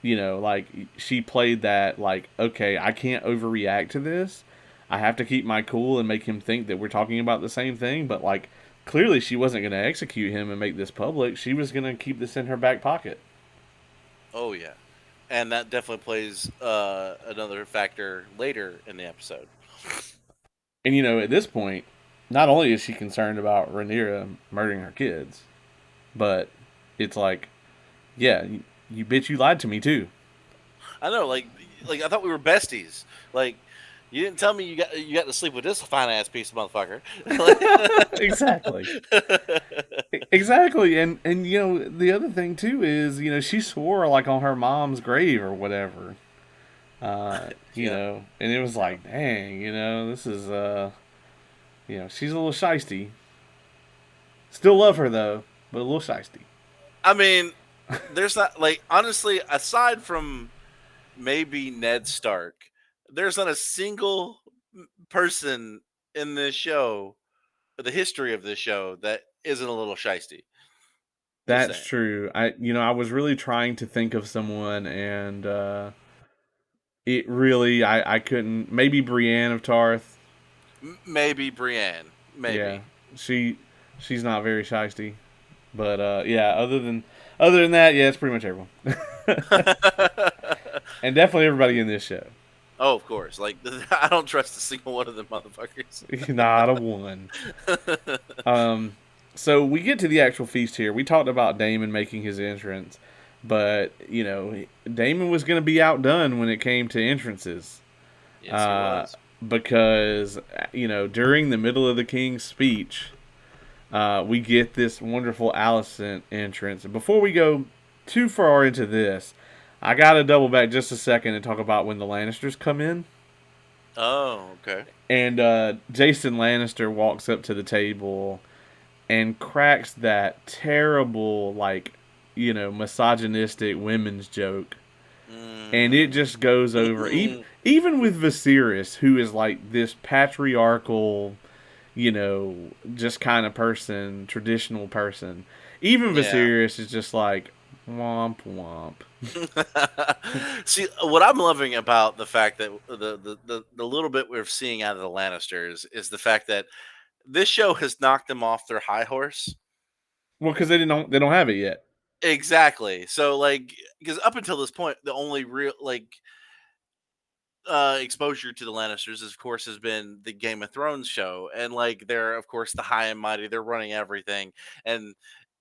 like she played that like, okay, I can't overreact to this. I have to keep my cool and make him think that we're talking about the same thing. But like, clearly she wasn't going to execute him and make this public. She was going to keep this in her back pocket. Oh yeah, and that definitely plays another factor later in the episode. And at this point, not only is she concerned about Rhaenyra murdering her kids, but it's like, yeah, you bitch, you lied to me too. I know, like I thought we were besties. Like you didn't tell me you got to sleep with this fine ass piece of motherfucker. Exactly. Exactly. And the other thing too is, she swore like on her mom's grave or whatever. Yeah, And it was yeah. like, dang, this is she's a little shisty. Still love her though, but a little shisty. I mean, there's not like honestly, aside from maybe Ned Stark, there's not a single person in this show, the history of this show, that isn't a little shisty. Just That's saying. true. I was really trying to think of someone, and it really I couldn't. Maybe Brienne of Tarth. Maybe Brienne. Yeah, Maybe. she she's not very shisty, but yeah. Other than that, yeah, it's pretty much everyone, and definitely everybody in this show. Oh, of course. Like I don't trust a single one of them motherfuckers. Not a one. Um, so we get to the actual feast here. We talked about Damon making his entrance, but Damon was going to be outdone when it came to entrances, Yes, he uh, was. because during the middle of the king's speech, we get this wonderful Alicent entrance. And before we go too far into this, I gotta double back just a second and talk about when the Lannisters come in. Oh, okay. And Jason Lannister walks up to the table and cracks that terrible, like, misogynistic women's joke. And it Mm. just goes over. Even with Viserys, who is like this patriarchal, just kind of person, traditional person. Even Yeah. Viserys is just like, womp womp. See, what I'm loving about the fact that the little bit we're seeing out of the Lannisters is the fact that this show has knocked them off their high horse. Well, because they don't have it yet. Exactly. So like because up until this point the only real like exposure to the Lannisters, of course, has been the Game of Thrones show, and like they're of course the high and mighty, they're running everything, and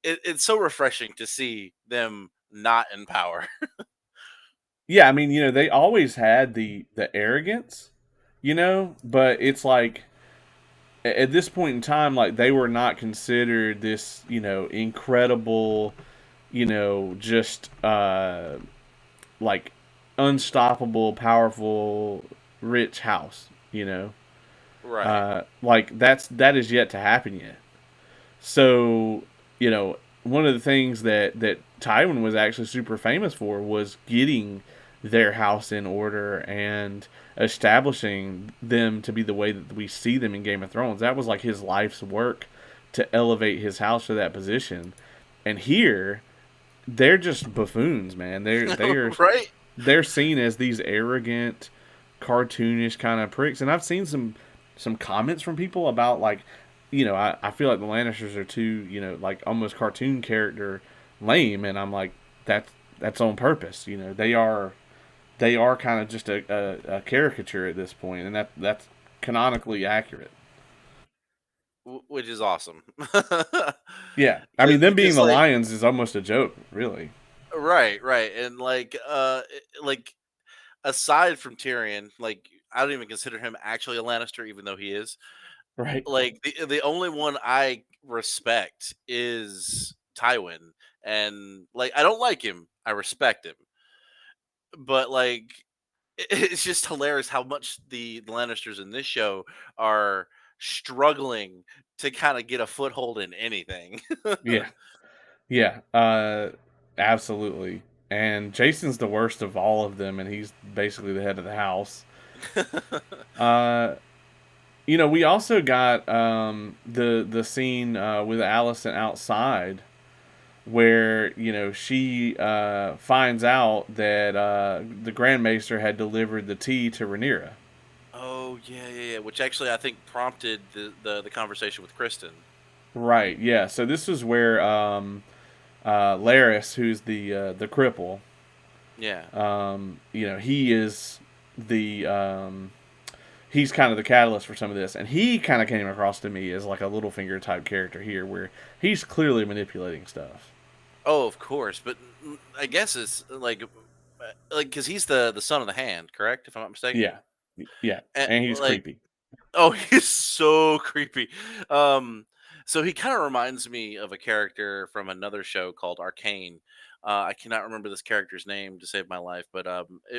it's so refreshing to see them not in power. Yeah, I mean, they always had the arrogance, but it's like at this point in time, like they were not considered this, incredible, just like unstoppable, powerful, rich house. Right. Like that is yet to happen yet. So, one of the things that Tywin was actually super famous for was getting their house in order and establishing them to be the way that we see them in Game of Thrones. That was like his life's work to elevate his house to that position. And here, they're just buffoons, man. Right. They're seen as these arrogant, cartoonish kind of pricks. And I've seen some comments from people about like, I feel like the Lannisters are too, like almost cartoon character lame, and I'm like, that's on purpose. They are kind of just a caricature at this point, and that's canonically accurate. Which is awesome. Yeah, I mean, them being Because the like lions is almost a joke, really. right, and like aside from Tyrion, like I don't even consider him actually a Lannister, even though he is. Right? Like the only one I respect is Tywin, and like I don't like him, I respect him, but like it's just hilarious how much the Lannisters in this show are struggling to kind of get a foothold in anything. Yeah, yeah, absolutely. And Jason's the worst of all of them, and he's basically the head of the house. Uh, we also got the scene with Allison outside where she finds out that the Grand Maester had delivered the tea to Rhaenyra. Oh yeah, yeah, yeah. Which actually I think prompted the conversation with Kristen. Right. Yeah. So this is where Laris, who's the cripple, Yeah. he is the he's kind of the catalyst for some of this, and he kind of came across to me as like a Littlefinger type character here, where he's clearly manipulating stuff. Oh, of course, but I guess it's like because he's the son of the hand, correct? If I'm not mistaken. Yeah, yeah, And and he's like, creepy. oh, he's so creepy. Um, so he kind of reminds me of a character from another show called Arcane. I cannot remember this character's name to save my life, but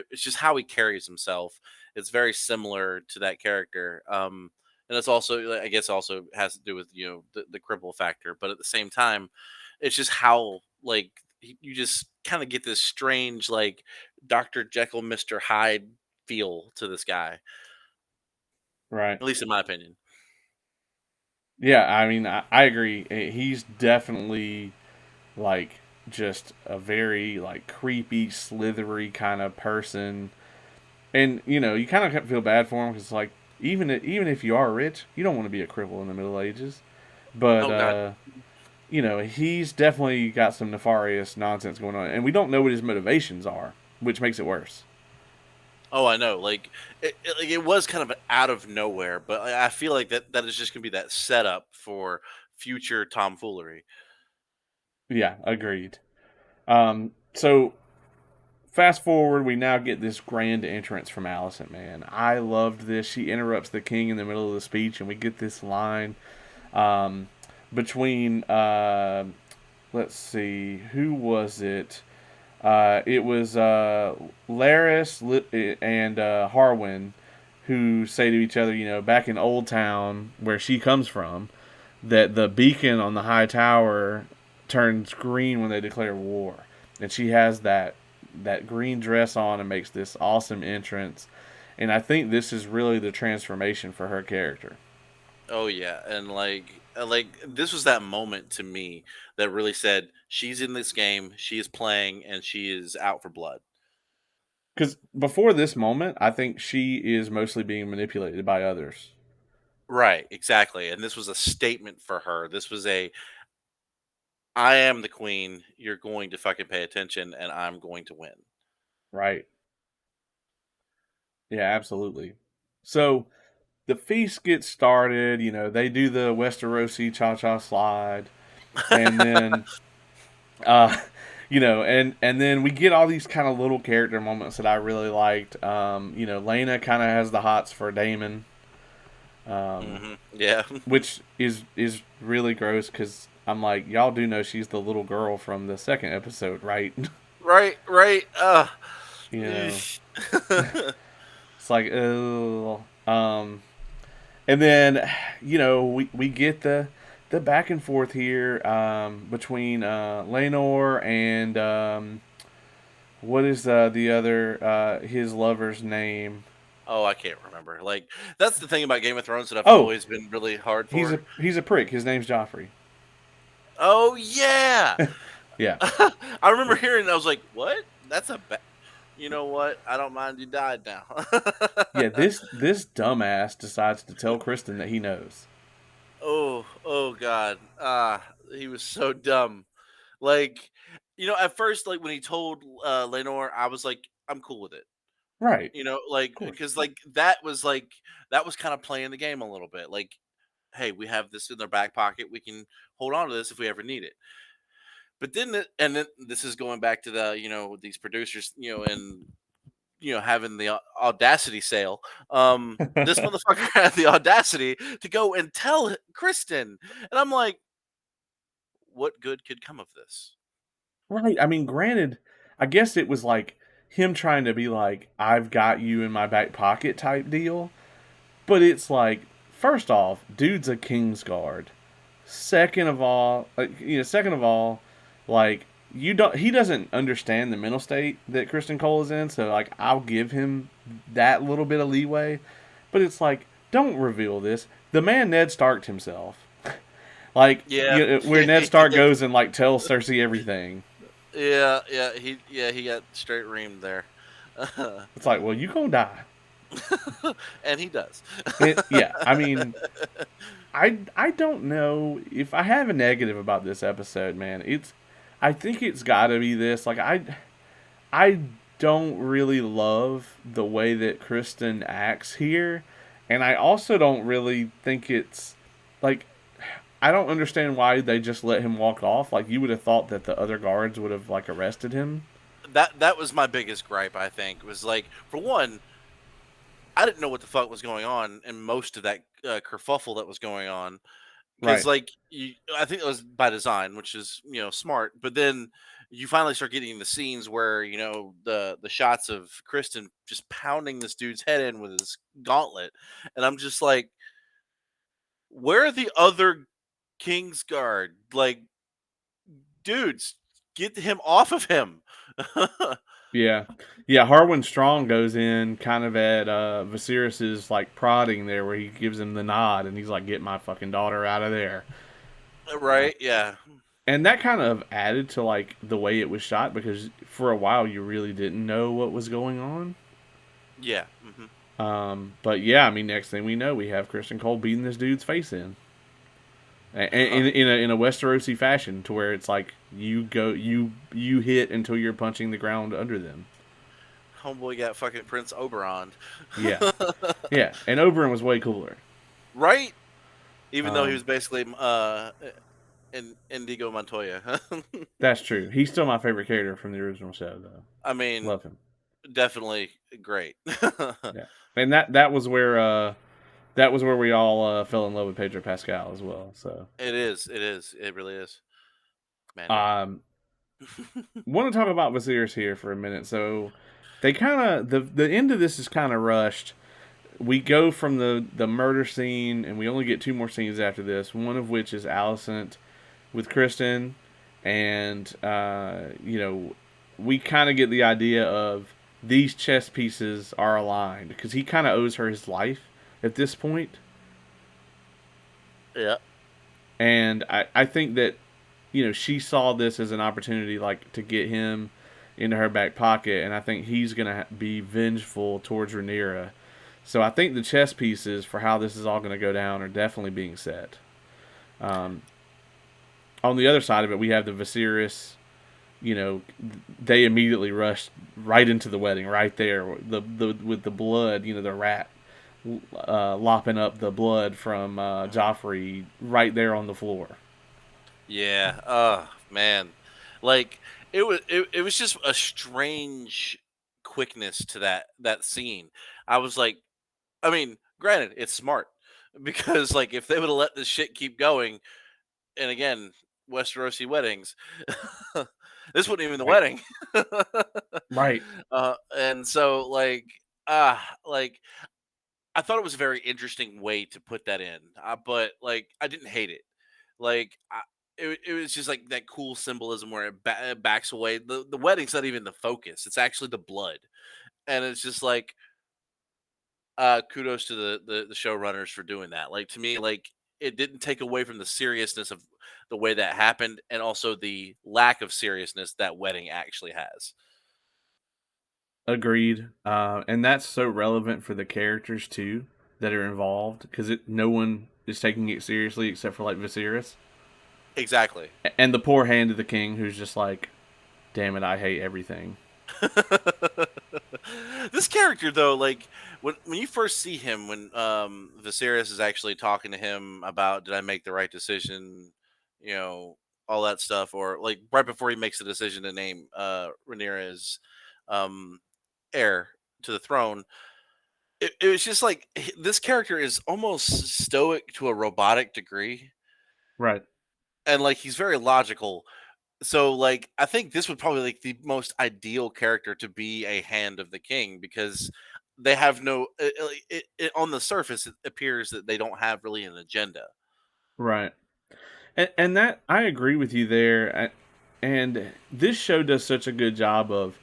it's just how he carries himself. It's very similar to that character. And it's also, I guess, also has to do with the cripple factor. But at the same time, it's just how like you just kind of get this strange like Dr. Jekyll, Mr. Hyde feel to this guy, Right. at least in my opinion. Yeah, I mean, I agree. He's definitely like just a very like creepy, slithery kind of person, and you kind of feel bad for him because like even if you are rich, you don't want to be a cripple in the Middle Ages. But Oh god. he's definitely got some nefarious nonsense going on, and we don't know what his motivations are, which makes it worse. Oh, I know. Like it was kind of out of nowhere, but I feel like that is just gonna be that setup for future tomfoolery. Yeah, agreed. So fast forward, we now get this grand entrance from Allison. Man, I loved this. She interrupts the king in the middle of the speech, and we get this line um, between let's see, who was it? It was Laris and Harwin who say to each other, back in Old Town where she comes from, that the beacon on the high tower turns green when they declare war, and she has that green dress on and makes this awesome entrance. And I think this is really the transformation for her character. Oh yeah, and like this was that moment to me that really said she's in this game, she is playing, and she is out for blood. Because before this moment, I think she is mostly being manipulated by others. Right, exactly. And this was a statement for her. This was a I am the queen. You're going to fucking pay attention, and I'm going to win. Right. Yeah, absolutely. So the feast gets started. They do the Westerosi cha cha slide, and then, uh, and then we get all these kind of little character moments that I really liked. Lena kind of has the hots for Damon, um, Yeah. which is really gross because I'm like, y'all do know she's the little girl from the second episode, right? Right, right. you know, it's like, oh, and then, we get the back and forth here between Lenore and what is the other his lover's name? Oh, I can't remember. Like that's the thing about Game of Thrones that I've Oh, always been really hard he's for. a prick. His name's Joffrey. Oh yeah, Yeah, I remember hearing. I was like, "What? That's a bad." You know what? I don't mind you died now. yeah. This dumbass decides to tell Kristen that he knows. oh God. He was so dumb. Like, at first, like when he told Lenore, I was like, I'm cool with it. Right, Like of course. because that was kind of playing the game a little bit. Like, hey, we have this in their back pocket. We can hold on to this if we ever need it. But then this is going back to these producers, and having the audacity sale. This motherfucker had the audacity to go and tell Kristen, and I'm like, what good could come of this? Right. I mean, granted, I guess it was like him trying to be like, I've got you in my back pocket type deal. But it's like, first off, dude's a Kingsguard. Second of all, like he doesn't understand the mental state that Kristen Cole is in, so like I'll give him that little bit of leeway. But it's like, don't reveal this. The man Ned Starked himself. Like Yeah, where Ned Stark goes and like tells Cersei everything. yeah, he got straight reamed there. It's like, well, you gonna die. And he does. Yeah, I mean, I don't know if I have a negative about this episode, man. I think it's got to be this. Like I don't really love the way that Kristen acts here, and I also don't really think it's like I don't understand why they just let him walk off. Like you would have thought that the other guards would have like arrested him. That was my biggest gripe. I think was like, for one, I didn't know what the fuck was going on in most of that kerfuffle that was going on, because Right. like I think it was by design, which is smart. But then you finally start getting the scenes where the shots of Kristen just pounding this dude's head in with his gauntlet, and I'm just like, where are the other King's Guard? Like, dudes, get him off of him. Yeah. Yeah, Harwin Strong goes in kind of at Viserys's like prodding there where he gives him the nod and he's like, get my fucking daughter out of there. Right? Yeah. And that kind of added to like the way it was shot because for a while you really didn't know what was going on. Yeah. But yeah, I mean, next thing we know, we have Christian Cole beating this dude's face in, in a Westerosi fashion, to where it's like you hit until you're punching the ground under them. Homeboy got fucking Prince Oberon. Yeah, yeah, and Oberyn was way cooler. Right? Even though he Um, was basically in Indigo Montoya. that's true. He's still my favorite character from the original show, though. I mean, Love him. definitely great. Yeah, and that was where we all fell in love with Pedro Pascal as well. So, It is. It is. It really is. Mando. um, want to talk about Viserys here for a minute. So, they kind of the end of this is kind of rushed. We go from the murder scene, and we only get two more scenes after this. One of which is Alicent with Kristen, and we kind of get the idea of these chess pieces are aligned because he kind of owes her his life at this point. Yeah. And I think that she saw this as an opportunity like to get him into her back pocket, and I think he's gonna be vengeful towards Rhaenyra. So I think the chess pieces for how this is all going to go down are definitely being set. Um, on the other side of it, we have the Viserys. They immediately rushed right into the wedding, right there. The with the blood, the rat lopping up the blood from Joffrey right there on the floor. Yeah. Oh man. Like, it was just a strange quickness to that scene. I was like, I mean, granted, it's smart because like if they would have let this shit keep going, and again, Westerosi weddings, this wasn't even the Right. wedding. Right. And so like I thought it was a very interesting way to put that in, but like I didn't hate it. Like it was just like that cool symbolism where it backs away. The wedding's not even the focus; it's actually the blood, and it's just like kudos to the showrunners for doing that. Like, to me, like, it didn't take away from the seriousness of the way that happened, and also the lack of seriousness that wedding actually has. Agreed. And that's so relevant for the characters too that are involved because no one is taking it seriously except for like Viserys Exactly. and the poor hand of the king who's just like, damn it, I hate everything. This character, though, like when you first see him, when Viserys is actually talking to him about, did I make the right decision, you know, all that stuff, or like right before he makes the decision to name Rhaenyra as um heir to the throne. It was just like, this character is almost stoic to a robotic degree, Right. and like he's very logical. So like I think this would probably like the most ideal character to be a hand of the king, because they have no on the surface it appears that they don't have really an agenda. Right. And that I agree with you there. And this show does such a good job of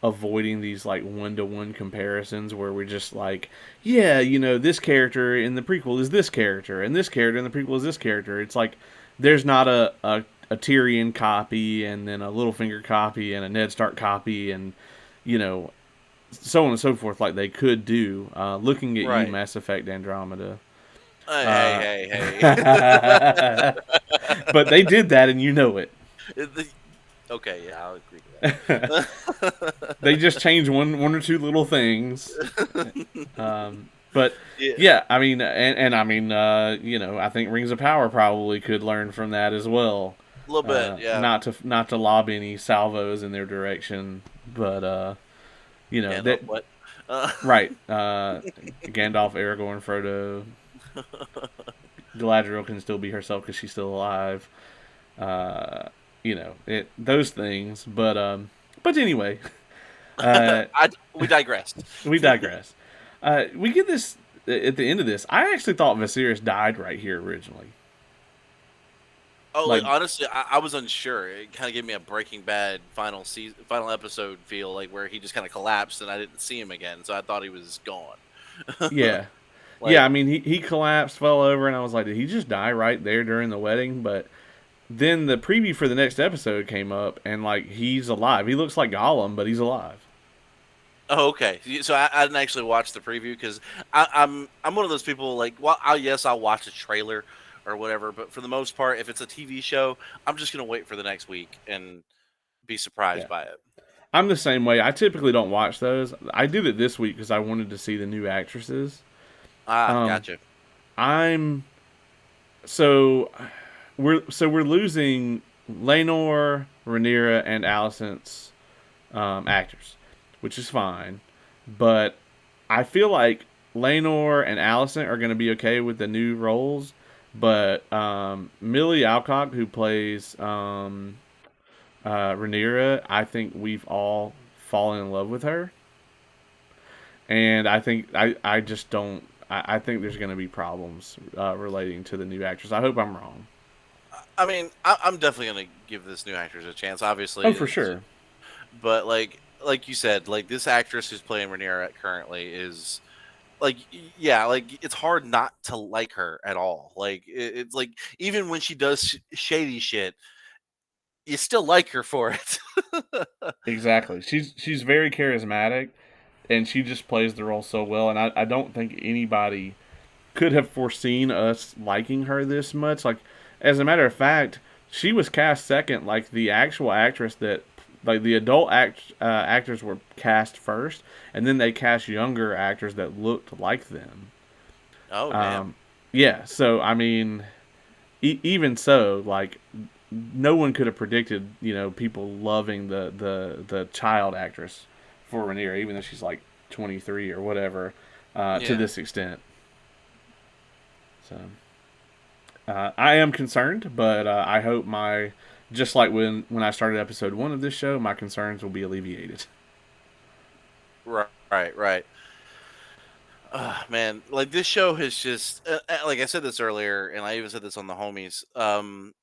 avoiding these like one to one comparisons where we're just like, yeah, this character in the prequel is this character, and this character in the prequel is this character. It's like there's not a Tyrion copy and then a Littlefinger copy and a Ned Stark copy, and you know so on and so forth, like they could do. Looking at you, Right. Mass Effect Andromeda. Hey, Uh, hey, hey, but hey. they did that, and you know it. The- okay, yeah, I'll agree to They that. just changed one or two little things. But Yeah, yeah, I mean, and I mean, I think Rings of Power probably could learn from that as well. a little bit, yeah. Not to lob any salvos in their direction, but Gandalf, that what? Uh, right. Gandalf, Aragorn, Frodo, Galadriel can still be herself because she's still alive. Those things. But anyway, uh, we digressed. we digress. We get this at the end of this. I actually thought Viserys died right here originally. Oh, like Like, honestly, I was unsure. It kind of gave me a Breaking Bad final episode feel, like where he just kind of collapsed and I didn't see him again, so I thought he was gone. yeah, yeah. Like, I mean, he collapsed, fell over, and I was like, did he just die right there during the wedding? But then the preview for the next episode came up, and like he's alive. He looks like Gollum, but he's alive. oh, okay. So I didn't actually watch the preview because I'm one of those people like, well, I'll watch a trailer or whatever, but for the most part, if it's a TV show, I'm just gonna wait for the next week and be surprised Yeah, by it. I'm the same way. I typically don't watch those. I did it this week because I wanted to see the new actresses. Ah, Um, gotcha. I'm so we're losing Lenore, Rhaenyra, and Alicent's actors, which is fine. But I feel like Lenore and Alicent are going to be okay with the new roles. But Millie Alcock, who plays Rhaenyra, I think we've all fallen in love with her, and I think I just don't. I think there's going to be problems relating to the new actress. I hope I'm wrong. I mean, I'm definitely gonna give this new actress a chance. Oh, Obviously, for sure. but like you said, like this actress who's playing Rhaenyra currently is like yeah, like it's hard not to like her at all. Like it's like even when she does shady shit, you still like her for it. Exactly. She's very charismatic, and she just plays the role so well. And I don't think anybody could have foreseen us liking her this much. Like, as a matter of fact, she was cast second. Like the actual actress that, like the actors were cast first, and then they cast younger actors that looked like them. Oh damn. Um, yeah. So I mean, even so, like no one could have predicted, people loving the child actress for Rhaenyra, even though she's like 23 or whatever, to Yeah. this extent. So I am concerned, but I hope my just like when I started episode 1 of this show, my concerns will be alleviated. Right. Right. Right. Man, like this show has just like I said this earlier, and I even said this on the homies.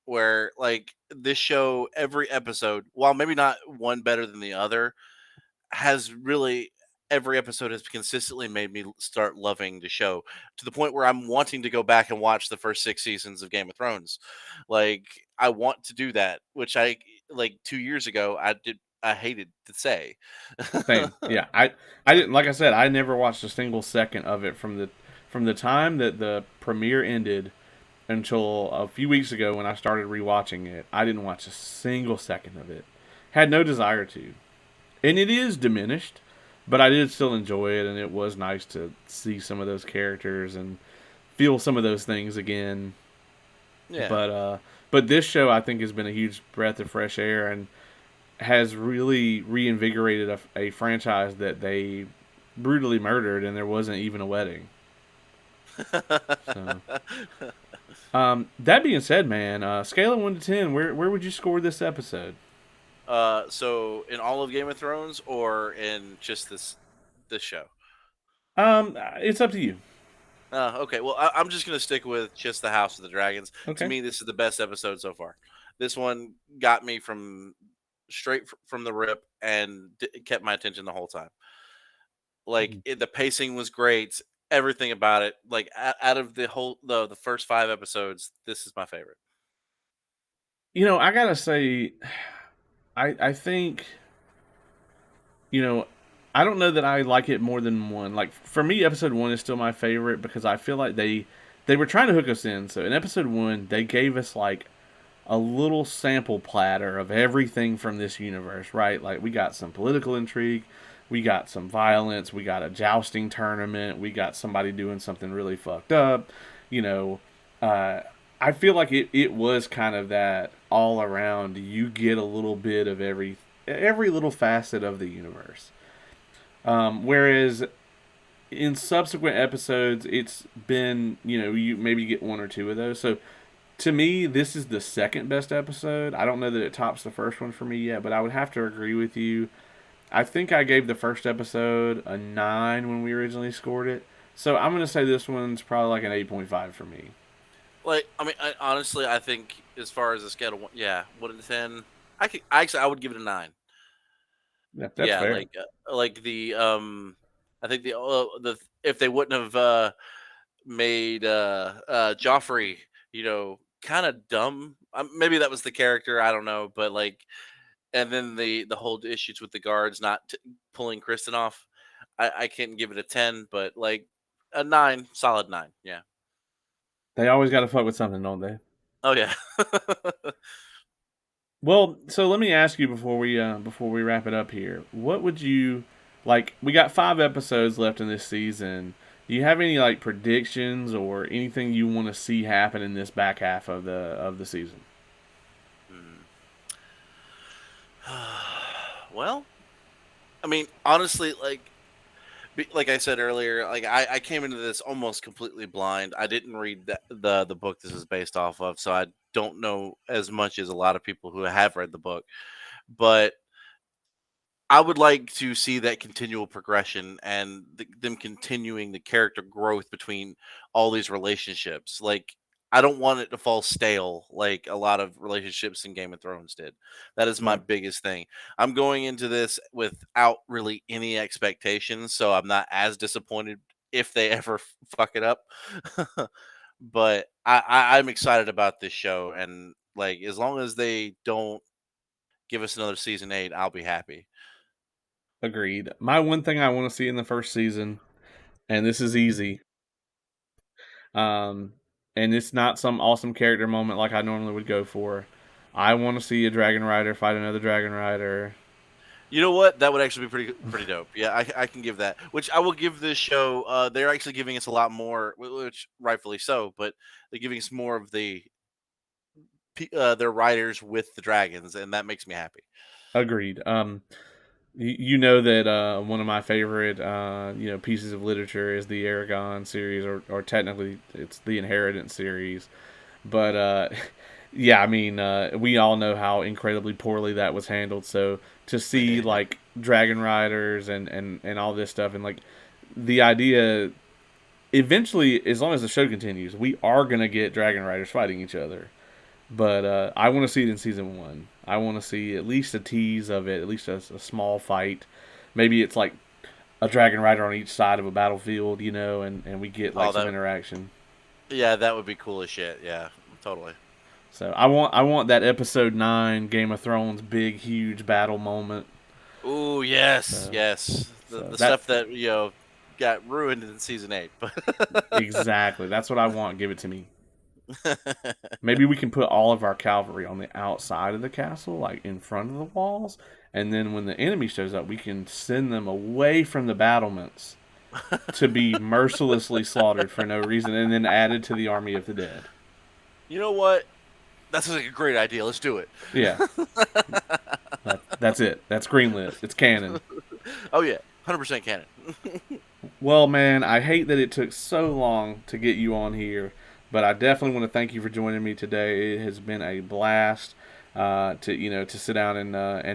Where like this show, every episode, while maybe not one better than the other, has really every episode has consistently made me start loving the show to the point where I'm wanting to go back and watch the first 6 seasons of Game of Thrones. Like I want to do that, which I like 2 years ago I hated to say. Same, yeah. I didn't like I said I never watched a single second of it from the time that the premiere ended until a few weeks ago when I started rewatching it. I didn't watch a single second of it. Had no desire to. And it is diminished, but I did still enjoy it, and it was nice to see some of those characters and feel some of those things again. Yeah. But this show I think has been a huge breath of fresh air and has really reinvigorated a franchise that they brutally murdered, and there wasn't even a wedding. So, that being said, man, scale of 1 to 10, where would you score this episode? So in all of Game of Thrones or in just this show? It's up to you. Okay. Well, I'm just gonna stick with just the House of the Dragons. To Okay. me, this is the best episode so far. This one got me from from the rip and kept my attention the whole time. Like the pacing was great. Everything about it, like out of the first 5 episodes, this is my favorite. I gotta say, I think you know I don't know that I like it more than one. Like for me, episode one is still my favorite because I feel like they were trying to hook us in. So in episode one, they gave us like a little sample platter of everything from this universe, right? Like we got some political intrigue, we got some violence, we got a jousting tournament, we got somebody doing something really fucked up, you know. Uh, I feel like it was kind of that all around. You get a little bit of every little facet of the universe. Whereas in subsequent episodes, it's been you maybe get one or two of those. So to me, this is the second best episode. I don't know that it tops the first one for me yet, but I would have to agree with you. I think I gave the first episode a 9 when we originally scored it. So I'm going to say this one's probably like an 8.5 for me. Like, I mean, honestly, I think as far as a scale of one, yeah, 1 to 10, I would give it a 9. That's Yeah, fair. like I think the if they wouldn't have made Joffrey, kind of dumb. Maybe that was the character. I don't know, but like, and then the whole issues with the guards not pulling Kristen off. I can't give it a 10, but like a 9, solid 9. Yeah. They always got to fuck with something, don't they? Oh yeah. Well, so let me ask you before we wrap it up here. What would you like? We got 5 episodes left in this season. Do you have any like predictions or anything you want to see happen in this back half of the season? Hmm. Well, I mean, honestly, like I said earlier, like I came into this almost completely blind. I didn't read the book this is based off of, so I don't know as much as a lot of people who have read the book. But I would like to see that continual progression and them continuing the character growth between all these relationships. Like, I don't want it to fall stale like a lot of relationships in Game of Thrones did. That is my Right. biggest thing. I'm going into this without really any expectations, so I'm not as disappointed if they ever fuck it up. But I'm excited about this show, and like as long as they don't give us another season 8, I'll be happy. Agreed. My one thing I want to see in the first season, and this is easy, um, and it's not some awesome character moment like I normally would go for. I want to see a dragon rider fight another dragon rider. You know what? That would actually be pretty dope. Yeah, I can give that. Which I will give this show. They're actually giving us a lot more, which rightfully so. But they're giving us more of their riders with the dragons, and that makes me happy. Agreed. You know that one of my favorite pieces of literature is the Aragon series, or technically it's the Inheritance series. But yeah, I mean, we all know how incredibly poorly that was handled. So to see like dragon riders and all this stuff, and like the idea, eventually, as long as the show continues, we are gonna get dragon riders fighting each other. But I want to see it in season one. I want to see at least a tease of it, at least a small fight. Maybe it's like a dragon rider on each side of a battlefield, and we get Oh, like some that interaction. yeah, that would be cool as shit. Yeah, totally. So I want that episode 9 Game of Thrones big huge battle moment. Ooh, yes, So yes. The so that stuff that got ruined in season 8, but exactly, that's what I want. Give it to me. Maybe we can put all of our cavalry on the outside of the castle, like in front of the walls, and then when the enemy shows up, we can send them away from the battlements to be mercilessly slaughtered for no reason, and then added to the army of the dead. you know what? That's like a great idea. Let's do it. Yeah, that's it. That's greenlit. It's canon. Oh yeah, 100% canon. Well, man, I hate that it took so long to get you on here, but I definitely want to thank you for joining me today. It has been a blast to sit down and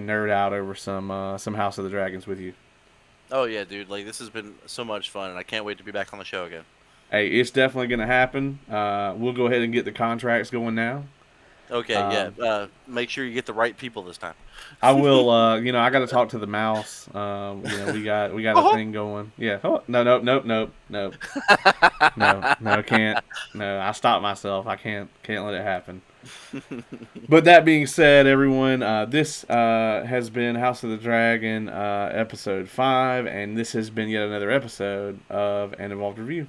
nerd out over some House of the Dragons with you. Oh yeah, dude. Like this has been so much fun, and I can't wait to be back on the show again. Hey, it's definitely going to happen. We'll go ahead and get the contracts going now. Okay, yeah. Um, Make sure you get the right people this time. I will. I got to talk to the mouse. We got a Oh. thing going. Yeah. Oh, no, no, nope, nope, nope. No, no, can't. No, I stopped myself. I can't let it happen. But that being said, everyone, this has been House of the Dragon episode 5, and this has been yet another episode of An Involved Review.